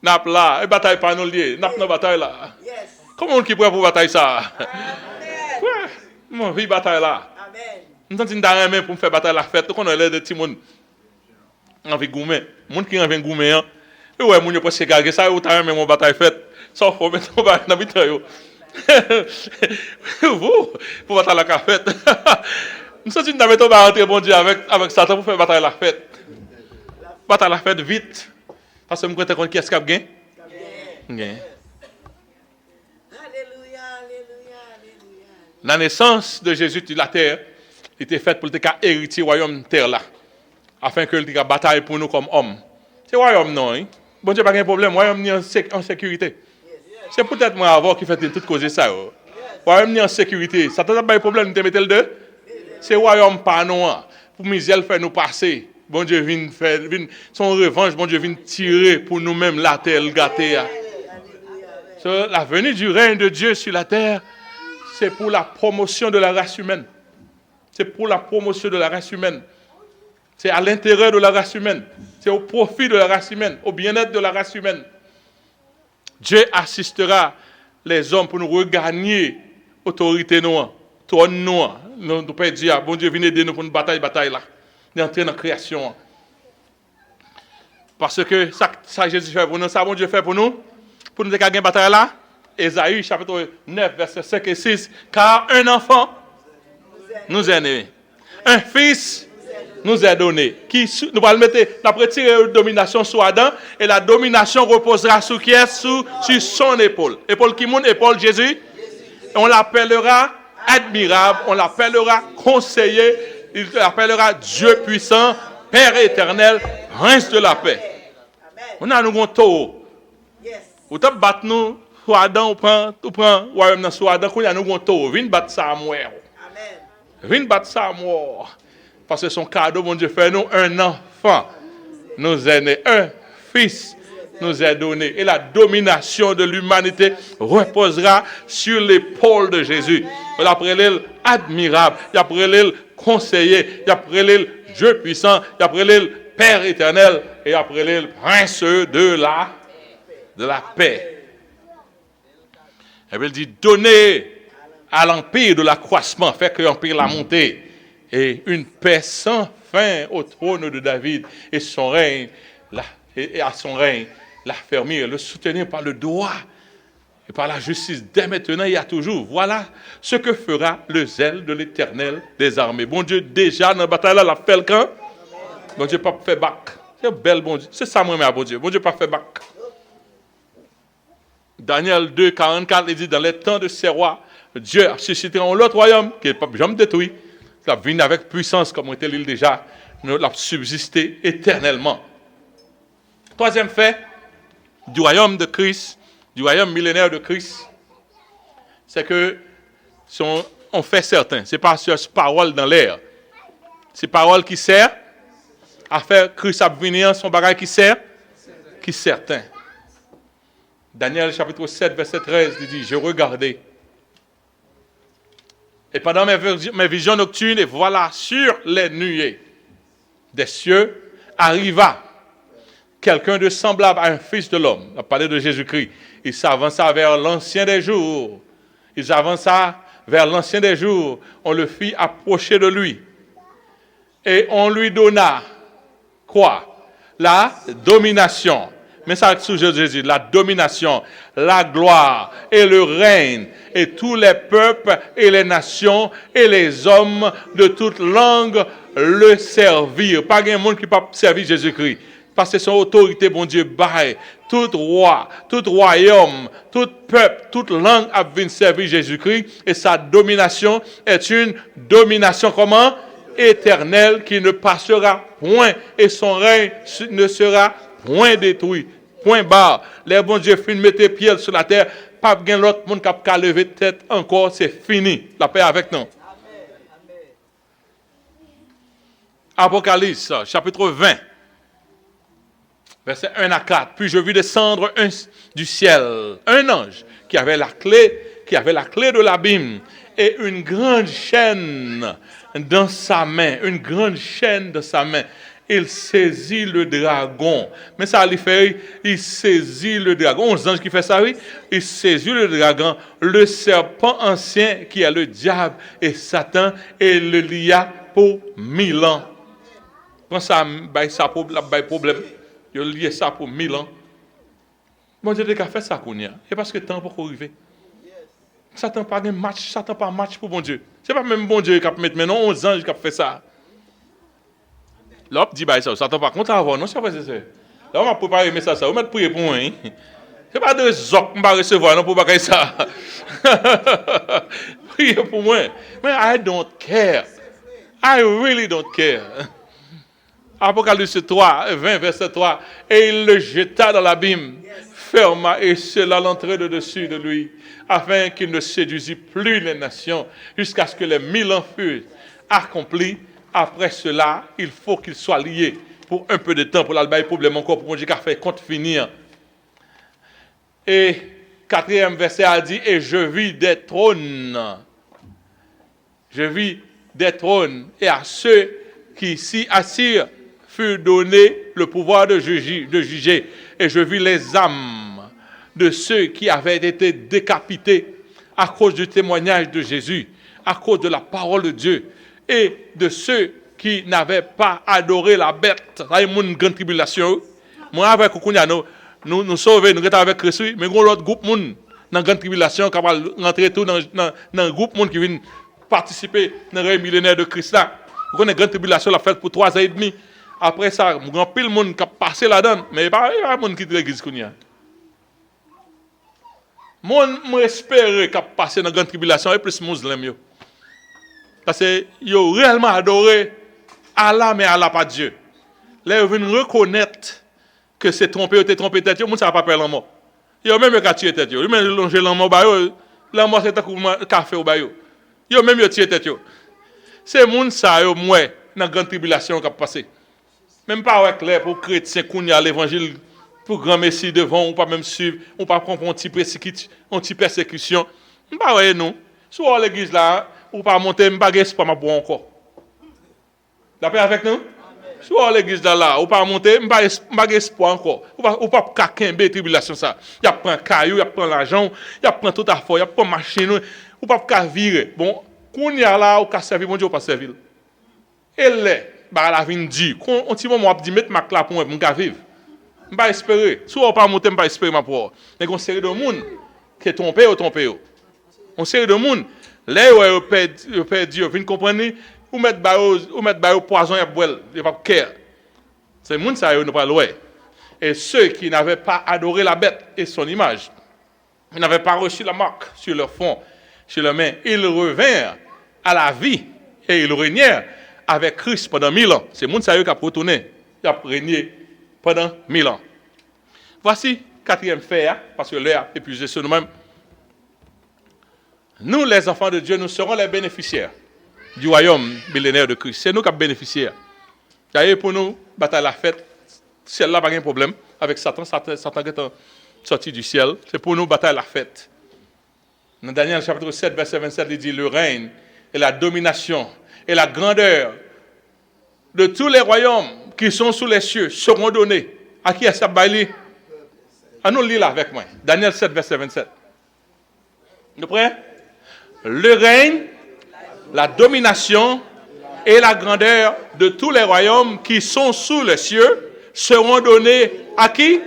Nous avons là, et bataille pas nous lié. Nous avons une bataille là. Comment on est prêt pour bataille ça? Mon vie bataille là. Nous sommes dans la pour me faire bataille la fête. Nous avons l'air de petits monde. Envie gourmet. Monde qui envie gourmet. Et ouais, mon yo pas se garder ça, ou t'as même mon bataille faite. Ça faut mettre on va dans vitre yo. Vous pour bataille la fête. Nous sommes dans mettre on va rentrer bon Dieu avec Satan pour faire bataille la fête. Bataille la fête vite. Parce que je crois qui est-ce qui a gagné? Gagné. La naissance de Jésus sur la terre était faite pour hériter le royaume de terre là, afin que le bataille pour nous comme hommes. C'est le royaume non, hein? Bon Dieu, pas de problème, le royaume est en sécurité. C'est peut-être moi avant qui fait toute cause ça. Le royaume est en sécurité. Ça t'a pas de problème, nous mettons le deux. C'est le royaume pas noir. Pour misère faire nous passer. Bon Dieu vient faire son revanche, bon Dieu vient tirer pour nous-mêmes la terre gâtée. La venue du règne de Dieu sur la terre, c'est pour la promotion de la race humaine. C'est pour la promotion de la race humaine. C'est à l'intérêt de la race humaine. C'est au profit de la race humaine, au bien-être de la race humaine. Dieu assistera les hommes pour nous regagner autorité noire, trône noir. Nous ne pouvons pas dire, bon Dieu, venez aider nous pour une bataille là. D'entrer dans la création. Parce que ça Jésus fait pour nous, ça bon Dieu fait pour nous gagner une bataille là. Ésaïe chapitre 9, versets 5 et 6. Car un enfant nous est né, un fils nous est donné. Nous allons mettre, nous allons retirer la domination sur Adam et la domination reposera sur qui est sur son épaule. Épaule qui monte, épaule Jésus. Et on l'appellera admirable, on l'appellera conseiller, il l'appellera Dieu puissant, Père éternel, Prince de la paix. On a nous un taureau. Vous te battre nous, sur Adam, on prend royaume sur Adam, qu'on a nous un taureau. Viens battre ça à mort. Viens battre ça à mort. Parce que son cadeau, mon Dieu, fait nous un enfant. Nous est né, un fils nous est donné. Et la domination de l'humanité reposera sur l'épaule de Jésus. On l'appelle admirable, il appelle conseiller, il appelle Dieu puissant, il appelle Père éternel et il appelle Prince de la paix. Elle dit donner à l'empire de l'accroissement, fait que l'empire la montée et une paix sans fin au trône de David et son règne, et à son règne, l'affermir, le soutenir par le droit et par la justice dès maintenant et à toujours. Voilà ce que fera le zèle de l'Éternel des armées. Bon Dieu, déjà dans la bataille là, la fait le camp. Bon Dieu, pas fait bac. C'est bel bon Dieu. C'est ça, moi, mais bon Dieu. Bon Dieu, pas fait bac. Daniel 2, 44, il dit, dans les temps de ces rois, Dieu a suscité un autre royaume qui n'est pas jamais détruit. Il a venu avec puissance, comme on était dit déjà, il a subsisté éternellement. Troisième fait du royaume de Christ, du royaume millénaire de Christ, c'est que on fait certain. Ce n'est pas cette parole dans l'air. C'est parole qui sert à faire Christ à venir, son bagage qui sert, qui est certain. Daniel chapitre 7, verset 13, il dit, je regardais. Et pendant mes visions nocturnes, et voilà, sur les nuées des cieux, arriva quelqu'un de semblable à un fils de l'homme. On a parlé de Jésus-Christ. Il s'avança vers l'ancien des jours. Il s'avança vers l'ancien des jours. On le fit approcher de lui. Et on lui donna quoi? La domination. Mais ça sous Jésus, la domination, la gloire et le règne, et tous les peuples et les nations et les hommes de toute langue le servirent. Pas un monde qui peut servir Jésus-Christ. Parce que son autorité, bon Dieu, baille. Tout roi, tout royaume, tout peuple, toute langue a vu servir Jésus-Christ. Et sa domination est une domination comment? Éternelle qui ne passera point. Et son règne ne sera point détruit. Point barre. Les bons dieux finissent de mettre pieds sur la terre. Pas bien l'autre monde qui a levé tête encore. C'est fini. La paix avec nous. Apocalypse, chapitre 20. Versets 1 à 4. Puis je vis descendre du ciel un ange qui avait la clé de l'abîme et une grande chaîne dans sa main. Une grande chaîne dans sa main. Il saisit le dragon. Mais ça lui fait, il saisit le dragon. 11 anges qui fait ça, oui. Il saisit le dragon, le serpent ancien qui est le diable et Satan, et le lia pour 1000 ans. Quand ça a problème, il lié ça pour 1000 ans. Bon Dieu a fait ça, et parce que le temps pour arriver. Satan pas un match, Satan pas un match pour bon Dieu. C'est pas même bon Dieu qui a mis maintenant 11 anges qui a fait ça. L'autre dit ça, Satan pas contre avant, non, c'est vrai, c'est ça. Là, on m'a préparé un message ça. Vous m'avez prié pour moi. Hein? C'est pas de zoc que je vais recevoir, non, pour pas ça. Priez pour moi. Mais I don't care. I really don't care. Apocalypse 3, 20, verset 3. Et il le jeta dans l'abîme, ferma et scella l'entrée de dessus de lui, afin qu'il ne séduisit plus les nations, jusqu'à ce que les 1000 ans fussent accomplis. Après cela, il faut qu'il soit lié pour un peu de temps, pour l'albaï problème encore, pour Dieu qui a fait compte finir. Et 4e verset a dit, et je vis des trônes. Je vis des trônes, et à ceux qui s'y assirent, fut donné le pouvoir de juger. Et je vis les âmes de ceux qui avaient été décapités à cause du témoignage de Jésus, à cause de la parole de Dieu, et de ceux qui n'avaient pas adoré la bête. Ça y est, une grande tribulation. Moi, avec nous sauver, nous sommes avec Christ, mais nous avons l'autre groupe dans la grande tribulation qui va rentrer tout dans le groupe qui vient participer dans le règne millénaire de Christ. Nous avons une grande tribulation la fête pour 3 ans et demi. Après ça, il y a pile de monde qui a passé là-dedans, mais il n'y a pas de monde qui quitte l'église. Moi, j'espère qu'il a passé dans la grande tribulation et plus musulmans. Parce qu'ils ont réellement adoré Allah, mais Allah pas Dieu. Là, ils viennent reconnaître que c'est trompé, ou trompé tête, ils ne savent pas perdre la mort. Ils ont même tué tête. Ils ont même longé la mort, la mort c'est un café au bayo. Ils ont même tué tête. C'est les gens ça, moi, dans la grande tribulation qui a passé. Même pas clair pour chrétiens qu'on y a l'évangile pour grand messie devant, ou pas même suivre, ou pas prendre une petite persécution. Pas ouais non. Soit l'église là, ou pas monter, pas pas ma boire encore. D'après avec nous? Soit l'église là, ou pas monter, pas espoir encore. Ou pas kakembe tribulation ça. Y a prend caillou, y a prend l'argent, y a prend tout à fort, y a prend machine, ou pas virer. Bon, qu'on y a là, ou ka servir, bon Dieu, ou pas servir. Et là, bah la vin dit, on petit moment dit mettre ma clé pour moi vivre. M'pas espérer. Soit pas monter, m'pas espérer ma pour. Mais une série de monde qui est trompé. Une série de monde là où perdu, vous comprendre, ou mettre baio poison et boire, il pas care. C'est monde ça ne pas loin. Et ceux qui n'avaient pas adoré la bête et son image, ils n'avaient pas reçu la marque sur leur front, sur leurs mains, ils revinrent à la vie et ils régnèrent avec Christ pendant 1000 ans. C'est le monde sérieux qui a retourné, qui a régné pendant 1000 ans. Voici 4e fait, parce que l'heure est épuisée sur nous-mêmes. Nous, les enfants de Dieu, nous serons les bénéficiaires du royaume millénaire de Christ. C'est nous qui sommes bénéficiaires. D'ailleurs, pour nous, bataille la fête, celle-là, pas de problème avec Satan. Satan est sorti du ciel. C'est pour nous, bataille la fête. Dans Daniel chapitre 7, verset 27, il dit, le règne et la domination et la grandeur de tous les royaumes qui sont sous les cieux seront donnés. À qui est-ce que à nous lire avec moi. Daniel 7, verset 27. Nous prêts? Le règne, la domination et la grandeur de tous les royaumes qui sont sous les cieux seront donnés à qui?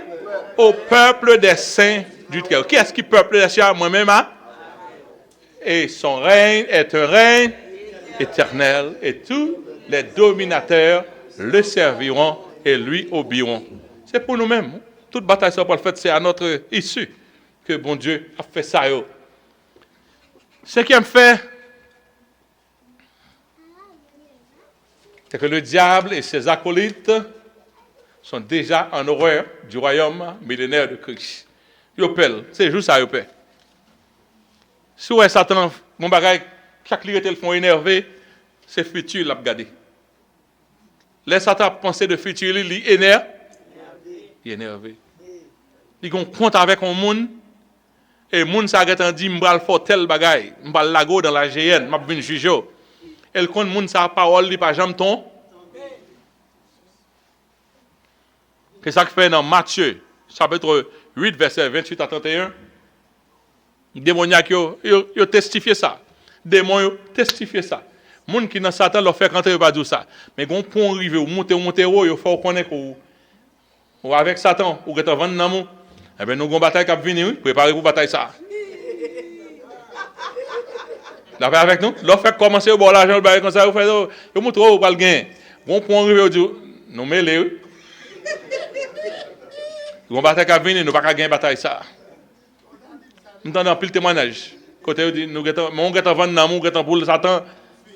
Au peuple des saints du Très-Haut. Qui est-ce qui peuple des cieux? Moi-même, hein? Et son règne est un règne éternel, et tous les dominateurs le serviront et lui obéiront. C'est pour nous-mêmes. Toute bataille sur le fait, c'est à notre issue que bon Dieu a fait ça. Ce qui me fait, c'est que le diable et ses acolytes sont déjà en horreur du royaume millénaire de Christ. Ils appellent, c'est juste ça, ils appellent. Si vous Satan, mon bagage, chaque lieu le font énervé, c'est futur, l'a regardé. Les Satan penser de futur, il est énervé. Il compte avec un monde, et le monde s'arrête dit, m'bral faire tel bagage, m'bral lago dans la GN, m'a vinn juger. Et le compte monde sa parole, il pas jamais ton. C'est ça que fait dans Matthieu, chapitre 8, verset 28 à 31. Démoniaques, ils testifié ça. Démons testifié ça. Les gens qui dans Satan leur fait rentrer pas dire ça. Mais quand on arrive ou monter il faut connaître ou avec Satan ou que tu vendre dans nous. Eh ben nous avons une bataille qui va venir, préparez pour bataille ça. D'accord avec nous? Leur fait commencer au bord l'argent le comme ça, vous faites vous montre pas le gain. Bon pour arriver dit nous mêler. Une bataille qui vient, nous pas gagner bataille ça. Nous avons un pile témoignage. Côté dit nous mon gars vendre dans mon gars pour Satan,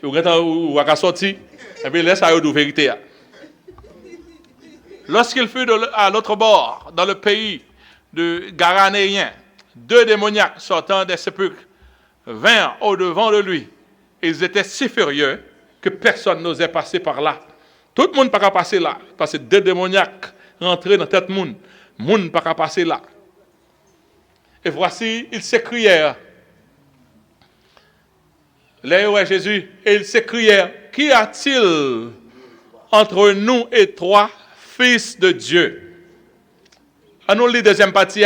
ou gars ou à sortir et puis laisse ça de vérité. Lorsqu'il fut à l'autre bord, dans le pays de Garanéen, 2 démoniaques sortant des sépulcres vinrent au-devant de lui. Ils étaient si furieux que personne n'osait passer par là. Tout le monde ne peut pas passer là, parce que 2 démoniaques rentraient dans tête monde. Monde ne peut pas passer là. Et voici, ils s'écrièrent. Là où est Jésus, et ils s'écrièrent, qu'y a-t-il entre nous et toi, Fils de Dieu? À nous, la deuxième partie,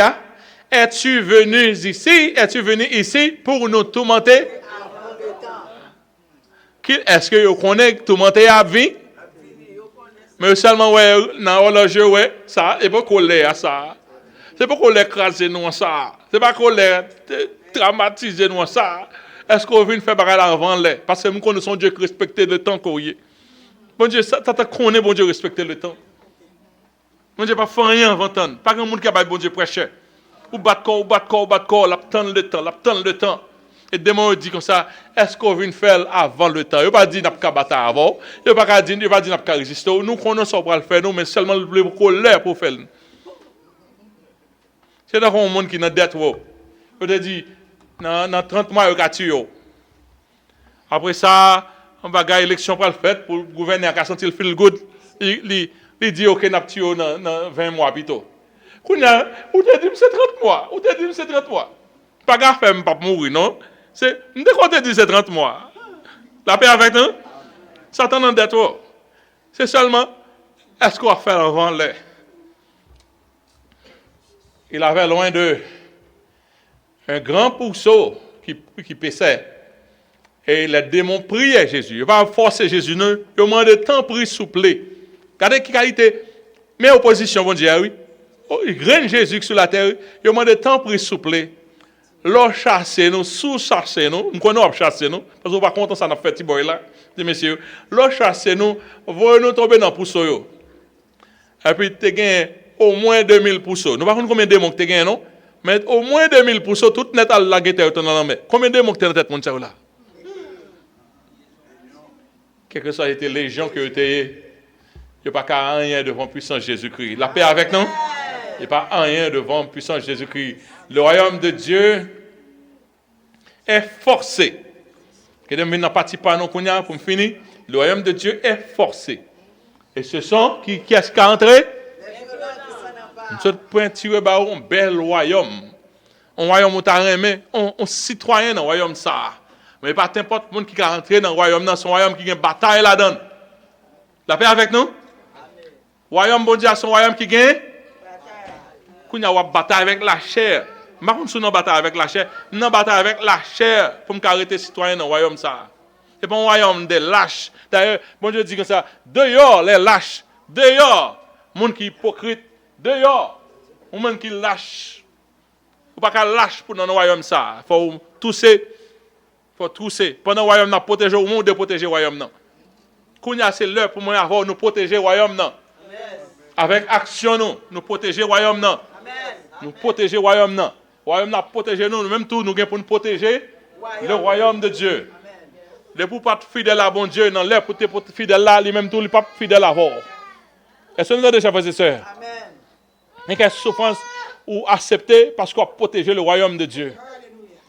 es-tu venu ici pour nous tourmenter? Est-ce que vous connaissez tourmenter à vie? Mais seulement, ouais, dans l'horloge, ouais, ça, et pas qu'on l'ait à ça. C'est pas qu'on l'ait écrasé nous ça. C'est pas qu'on l'ait traumatisé nous ça. Est-ce qu'on vient faire bagarre avant là? Parce que nous connaissons Dieu qui respecte le temps qu'on y est. Bon Dieu, ça t'a connaît, bon Dieu, respecter le temps. Bon Dieu, pas faire rien avant temps. Pas grand monde qui a bon Dieu prêcher. Ou battre corps, l'attendre le temps. Et demain, on dit comme ça, est-ce qu'on vient faire avant le temps? Il n'y a pas dit qu'on n'a pas avant. Il n'y a pas dit qu'on n'a pas résister. Nous connaissons pas le faire, nous, mais seulement le colère pour faire. C'est dans un monde qui est dans dette. On te dit, dans 30 mois, il y a tué. Après ça, on va gagner l'élection pour le faire, pour le gouverneur qui a senti le feel good. Il dit, OK, on a tué dans 20 mois plutôt. Ou te dit, c'est 30 mois. Ou te dit, c'est 30 mois. Pas grave, je ne pas mourir, non? C'est, nous te dit, c'est 30 mois. La paix avec nous? Satan en dette. C'est seulement, est-ce qu'on va faire avant l'air? Il avait loin d'eux un grand pourceau qui paissait. Et les démons priaient Jésus. Il va forcer Jésus. Il demande de temps pris souple. Regardez quelle qualité. Mais opposition, bon Dieu, oui. Il règne Jésus sur la terre. Il demande de temps pris souple. L'on chasse nous, sous-chasse nous. Nous connaissons chasser nous. Parce qu'on va content ça n'a fait petit boy là. Dis messieurs, l'on chasse nous, voyons-nous tomber dans le pourceau. Et puis, tu gagnes au moins 2000 pourceaux. Nous ne savons pas combien de démons tu gagnes, non? Mais au moins 2000 pourceaux, tout net à la guette dans la main. Combien de démons tu as dans tête, mon là? Quelle que soit été légion que tu es, il n'y a pas qu'à rien devant puissance Jésus-Christ. La paix avec nous? Il n'y a pas rien devant puissance Jésus-Christ. Le royaume de Dieu est forcé. Que de maintenant parti par nous pour me finir. Le royaume de Dieu est forcé. Et ce sont qui est-ce qui a entré? Nous pouvons tirer un bel royaume. Un royaume où tu as aimé, un citoyen dans le royaume ça. Mais pas n'importe qui monde qui est rentré dans le royaume, dans son royaume qui a une bataille là-dedans. La paix avec nous? Le royaume bon Dieu, c'est un royaume qui gagne. Qu'on a une bataille avec la chair. Je ne sais pas si nous bataille avec la chair. Nous bataille avec la chair pour me arrêter citoyen dans le royaume ça. Ce n'est pas un royaume de lâches. D'ailleurs, bon Dieu dit comme ça, dehors les lâches, dehors, les gens qui sont hypocrites, dehors, les gens qui lâchent. Il ne faut pas lâche pour dans le royaume ça. Il faut tousser. Pendant le royaume, nous protéger le monde, de protéger le royaume. C'est l'heure pour moi nous protéger le royaume. Avec action, nous protéger le royaume. Nous protéger le royaume. Le royaume n'a protégé nous, même tout, nous avons pour nous protéger le royaume de Dieu. Les pour pas fidèle à bon Dieu, non, les pour être fidèle là, lui même tout, les pas fidèle à vous. Est-ce que nous avons déjà fait ça? Mais quelle souffrance ou accepter parce qu'on a protégé le royaume de Dieu.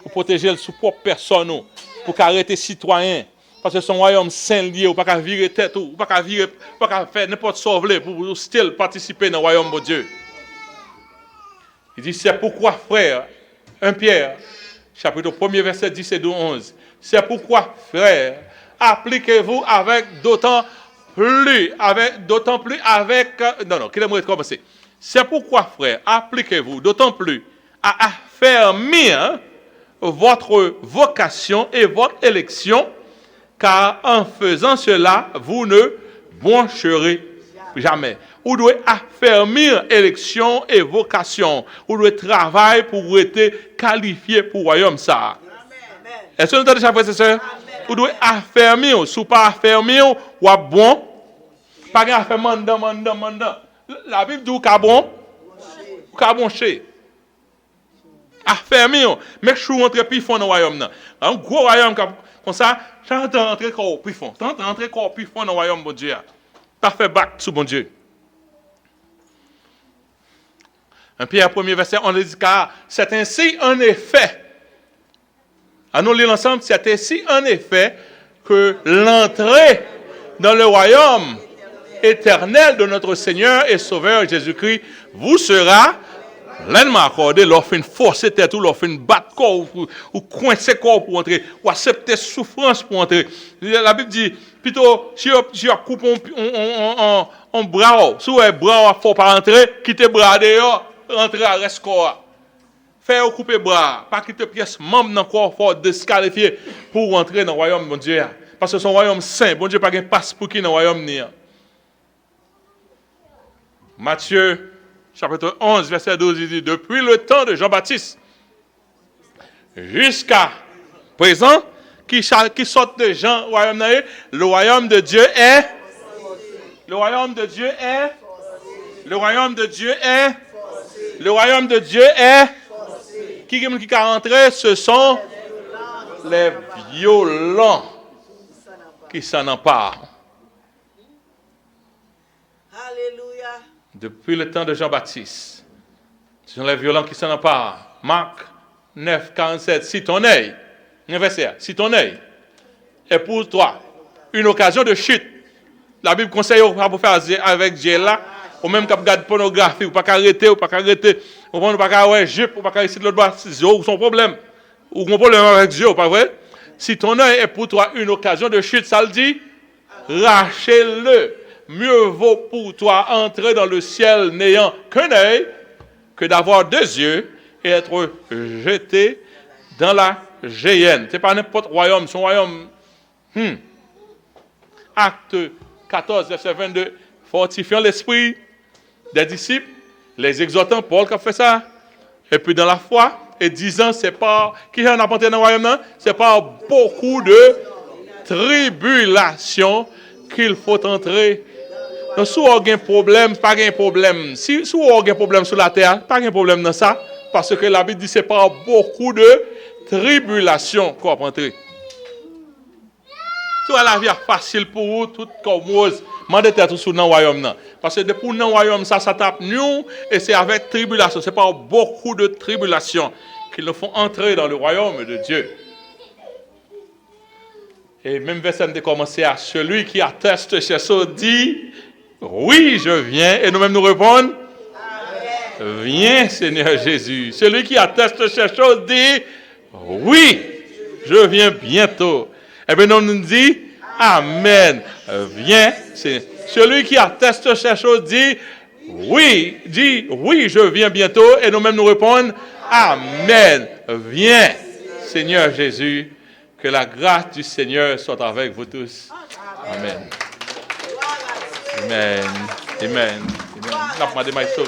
Pour protéger sous propre personne, pour arrêter citoyen. Parce que son royaume saint lié, ou pas virer tête, ou pas faire n'importe sauver pour still participer dans le royaume de Dieu. Il dit, c'est pourquoi, frère, 1 Pierre, chapitre 1er, verset 10 et 11. C'est pourquoi, frère, appliquez-vous avec d'autant plus avec... Non, qu'il aimerait commencer. C'est pourquoi, frère, appliquez-vous d'autant plus à affermir votre vocation et votre élection, car en faisant cela, vous ne broncherez jamais. Vous devez affermir élection et vocation. Vous devez travailler pour être qualifié pour le royaume ça. Est-ce que vous entendez ça, frère et sœur? Vous devez affermir. Si vous ne pas affermir, vous êtes bon. Pas affermir, mandat. La Bible dit que bon. Ou ka boncher. Affermi, mais chou entre plus fond dans le royaume. Un gros royaume comme ça, j'entends entrer corps plus fond. T'entends entrer corps plus fond dans le royaume, bon Dieu. Pas fait bac sous bon Dieu. Un Pierre 1er verset, on dit car c'est ainsi en effet. À nous lire ensemble, c'est ainsi en effet que l'entrée dans le royaume éternel de notre Seigneur et Sauveur Jésus-Christ vous sera pleinement accordé, leur fin forcer tête ou leur fin battre corps ou coincer corps pour entrer ou accepter souffrance pour entrer. La Bible dit plutôt si on coupe un bras, si un bras faut pas entrer, quitter bras dehors, rentrer à reste corps. Faire couper bras, pas quitter pièce membre dans corps faut disqualifier pour entrer dans le royaume bon Dieu. Parce que son royaume saint, bon Dieu pas gain passe pour qui dans le royaume ni. Matthieu chapitre 11 verset 12 il dit depuis le temps de Jean-Baptiste jusqu'à présent qui sort de Jean le royaume de Dieu est le royaume de Dieu est le royaume de Dieu est le royaume de Dieu est qui a rentré ce sont les violents qui s'en emparent. Alléluia. Depuis le temps de Jean-Baptiste, ce sont les violents qui s'en emparent. Marc 9, 47, si ton œil, si ton œil est pour toi une occasion de chute, la Bible conseille pour faire avec Dieu là, ou même quand regarde pornographie, ou pas arrêter, ou pas arrêter, ou pas ouais jupe, ou pas arrêter de l'autre bas, c'est son problème. Ou un problème avec Dieu, pas vrai? Si ton œil est pour toi une occasion de chute, ça le dit, lâchez-le. Mieux vaut pour toi entrer dans le ciel n'ayant qu'un œil que d'avoir deux yeux et être jeté dans la géhenne. Ce n'est pas n'importe royaume, son royaume. Acte 14, verset 22. Fortifiant l'esprit des disciples, les exhortant, Paul qui a fait ça. Et puis dans la foi, et disant, c'est pas, qui en a apporté dans le royaume, c'est pas beaucoup de tribulations qu'il faut entrer. Donc, si vous avez un problème, pas un problème. Si vous avez un problème sur la terre, pas un problème dans ça. Parce que la Bible dit que ce n'est pas beaucoup de tribulations qu'on va entrer. Tout la vie est facile pour vous, tout comme rose. Mandez tout sur le royaume. Parce que depuis le royaume, ça tape nous, et c'est avec tribulation. Ce n'est pas beaucoup de tribulations qui nous font entrer dans le royaume de Dieu. Et même verset de commencer à celui qui atteste ces choses dit, oui, je viens. Et nous-mêmes nous répondons, amen. Viens, Seigneur Jésus. Celui qui atteste ces choses dit, oui, je viens bientôt. Et bien nous nous dit, amen. Viens, Seigneur. Celui qui atteste ces choses dit, oui, je viens bientôt. Et nous-mêmes nous répondons, amen. Viens, Seigneur Jésus. Que la grâce du Seigneur soit avec vous tous. Amen. Amen. Amen. Nous avons demandé Maïso de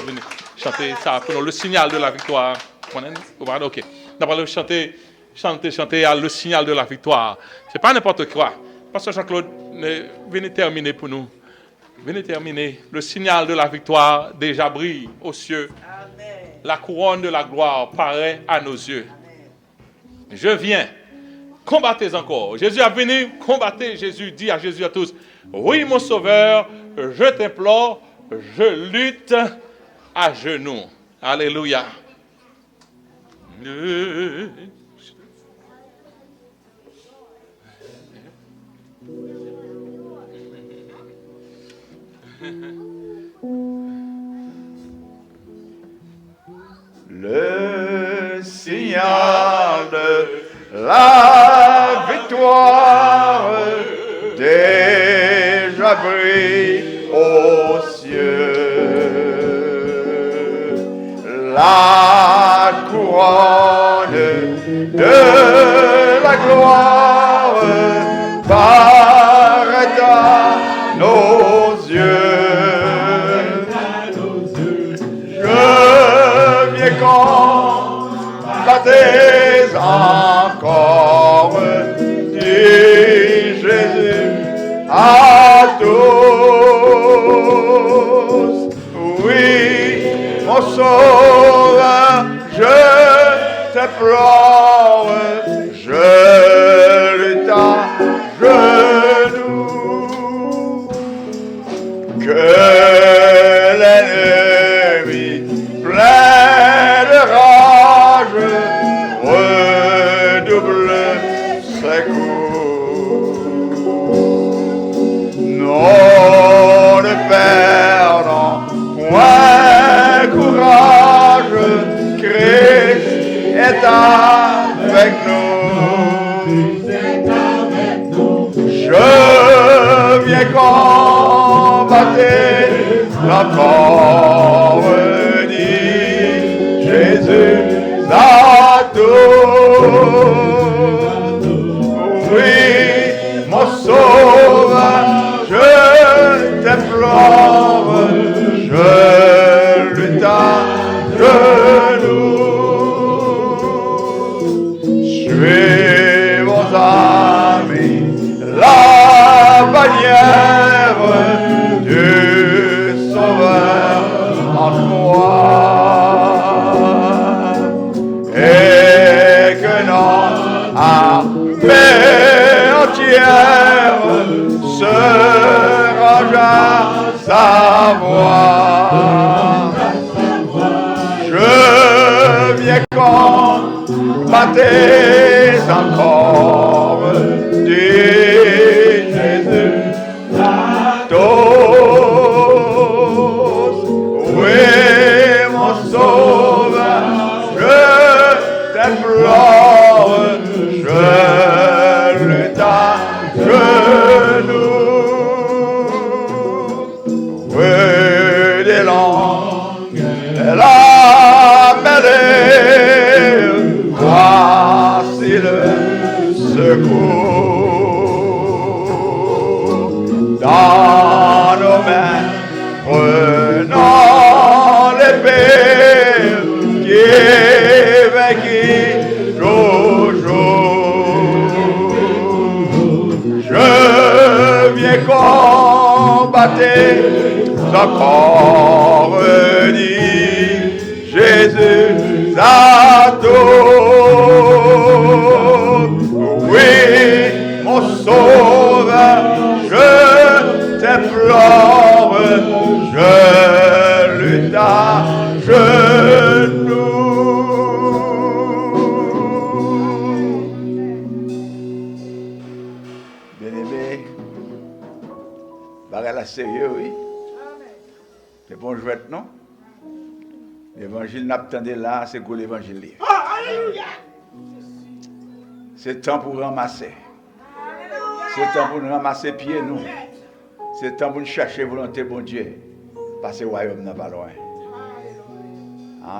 chanter ça pour nous, le signal de la victoire. Ok. Nous avons chanter le signal de la victoire. Ce n'est pas n'importe quoi. Pasteur Jean-Claude, venez terminer pour nous. Venez terminer. Le signal de la victoire déjà brille aux cieux. La couronne de la gloire paraît à nos yeux. Je viens. Combattez encore. Jésus a venu, combattez. Jésus dit à Jésus à tous, oui mon sauveur, je t'implore, je lutte à genoux. Alléluia. Le signal de la victoire déjà brille aux cieux. La couronne de la gloire paraît à nos yeux. Je viens combattre encore, dit Jésus à tous. Oui, mon sauveur. déplore, je lutte à genoux, que l'ennemi plein de rage redouble ses coups. Non, ne perdons point courage, Christ est avec nous. Je viens combattre encore, dit Jésus à tous. Oui, mon sauveur, je t'implore, je lutte à genoux. Suivez vos amis, la bannière du Sauveur en moi, et que notre armée entière se range à sa voix. Je viens combattre encore, dit Jésus à tous. Oui, mon sauveur, je t'implore, je lutte à genoux. Oui, des langues, la mêlée, voici le secours. Dans nos mains, prenons l'épée qui est vaincue toujours. Je viens combattre encore, dit Jésus à tous. Oui, mon sauveur, je t'implore, je lutte à genoux. Bien-aimé, bagarre la sérieux, oui. C'est bon jouet, non? L'évangile n'attendait là, c'est quoi l'évangile? C'est temps pour ramasser. C'est temps pour nous ramasser pieds, nous. C'est temps pour nous chercher volonté, bon Dieu. Parce que le royaume n'est pas loin.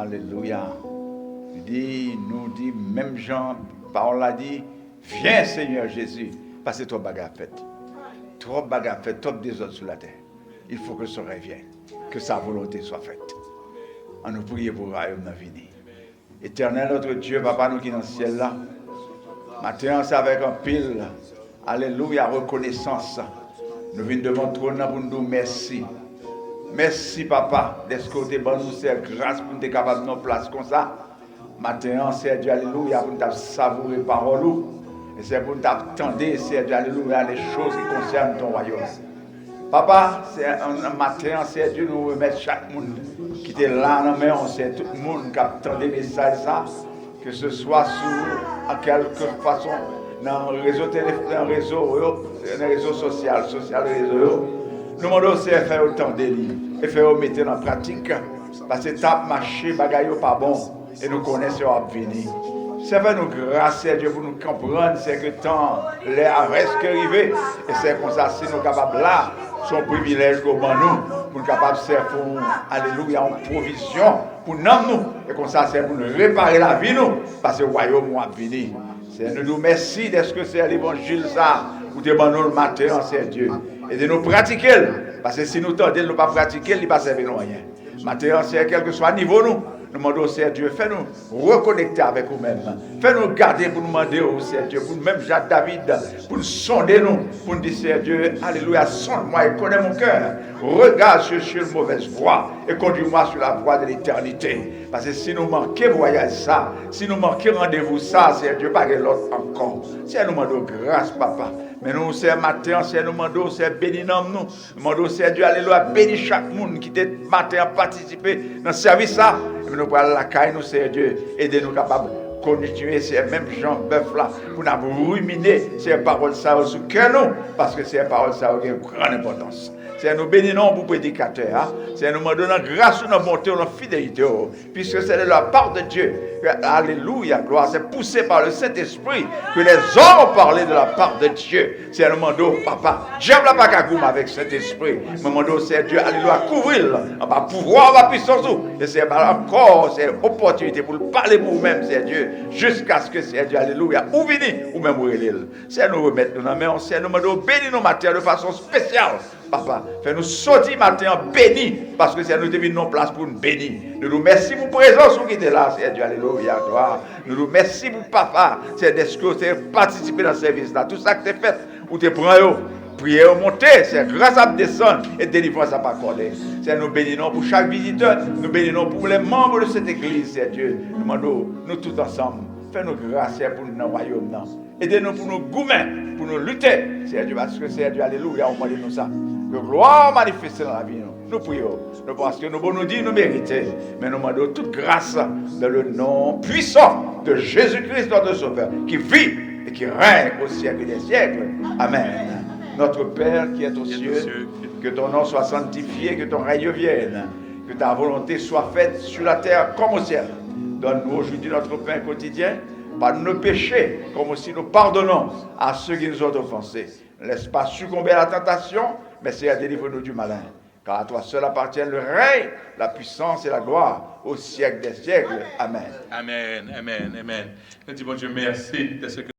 Alléluia. Nous dit, même Jean, parole a dit, viens Seigneur Jésus, parce que toi bagarre fait. Trop bagarre fait, trop désordre sur la terre. Il faut que son rêve vienne, que sa volonté soit faite. On nous prie pour le royaume dans venir. Éternel notre Dieu, Papa, nous qui dans le ciel là. Maintenant, c'est avec un pile. Alléluia, reconnaissance. Nous venons devant toi pour nous dire merci. Merci, Papa, d'être côté bon nous c'est grâce pour nous être capables de nous placer comme ça. Maintenant, c'est Dieu, alléluia, pour nous savourer parole. Et c'est pour nous attendre, c'est Dieu, alléluia, les choses qui concernent ton royaume. Papa, c'est un matin, c'est Dieu, nous remettre chaque monde qui était là dans la main, c'est tout le monde qui attend des messages, que ce soit en quelque façon dans le réseau téléphone, dans le réseau social, réseau. Nous demandons aussi de faire autant de livres et faire mettre en pratique. Parce que tape marché, bagaille pas bon et nous connaissons à venir. Ça fait nous grâce à Dieu pour nous comprendre, c'est que tant les reste arrivé et c'est comme ça si nous sommes capables là, son privilège pour nous capables de faire alléluia en provision pour nous et comme ça c'est pour nous réparer la vie nous parce que le royaume va venir. C'est nous merci de ce que c'est l'évangile ça pour te donner le matin c'est Dieu et de nous pratiquer parce que si nous tendons de ne pas pratiquer il ne va pas servir à rien. Matin c'est quel que soit niveau nous Nous demandons, Seigneur Dieu, fais-nous reconnecter avec nous-mêmes. Fais-nous garder pour nous demander, Seigneur Dieu, pour nous-mêmes, Jacques David, pour nous sonder nous, pour nous dire, Seigneur Dieu, alléluia, sonde-moi et connais mon cœur. Regarde sur une mauvaise voie et conduis-moi sur la voie de l'éternité. Parce que si nous manquons voyage ça, si nous manquons rendez-vous ça, Seigneur Dieu, pas que l'autre encore. Seigneur, nous demandons grâce, papa. Mais nous, c'est matin, Seigneur, nous demandons, c'est béni dans nous. Nous demandons, Seigneur Dieu, alléluia, béni chaque monde qui était matin à participer dans ce service là. Et nous allons la caille, nous, Seigneur Dieu, aidez-nous capables de continuer ces mêmes gens, bœuf là, pour nous ruminer ces paroles ça sur cœur nous, parce que ces paroles ça ont une grande importance. C'est nous bénissons pour prédicateurs. C'est nous donnons grâce sur notre bonté, notre fidélité. Puisque c'est de la part de Dieu. Alléluia, gloire. C'est poussé par le Saint-Esprit que les hommes ont parlé de la part de Dieu. C'est nous demandons, papa, j'aime la bagagoum avec Saint-Esprit. Nous demandons, c'est Dieu, alléluia, couvrir. On va pouvoir, on va puissance. Et c'est encore, c'est opportunité pour parler pour vous-même, c'est Dieu. Jusqu'à ce que c'est Dieu, alléluia, ou venir, ou même ou l'île. C'est nous remettre dans la main. C'est nous demandons, bénis nos matières de façon spéciale. Papa, fais-nous sortir matin bénis, parce que c'est nous devons nos place pour nous bénir. Nous nous remercions pour la présence qui était là, c'est Dieu, alléluia, gloire. Nous nous remercions pour papa, c'est d'être que tu as participé dans ce service-là. Tout ça que tu as fait, ou tu prends, prier au monter, c'est grâce à descendre et délivrance à pas accorder. C'est nous bénissons pour chaque visiteur, nous bénissons pour les membres de cette église, c'est Dieu. Nous demandons, nous tous ensemble, fais-nous grâce pour nous dans le royaume. Aidez-nous pour nous goumer, pour nous lutter, c'est Dieu, parce que c'est Dieu, alléluia, on demande nous ça. Que gloire manifestée dans la vie, nous prions. Nous parce que nous disons, nous méritons. Mais nous demandons toute grâce dans le nom puissant de Jésus-Christ, notre Sauveur, qui vit et qui règne au siècle des siècles. Amen. Notre Père qui est aux cieux, que ton nom soit sanctifié, que ton règne vienne, que ta volonté soit faite sur la terre comme au ciel. Donne-nous aujourd'hui notre pain quotidien. Pardonne nos péchés, comme aussi nous pardonnons à ceux qui nous ont offensés. Ne laisse pas succomber à la tentation, mais Seigneur, délivre-nous du malin. Car à toi seul appartient le règne, la puissance et la gloire au siècle des siècles. Amen. Amen, amen, amen. Je dis, bon Dieu, merci de ce que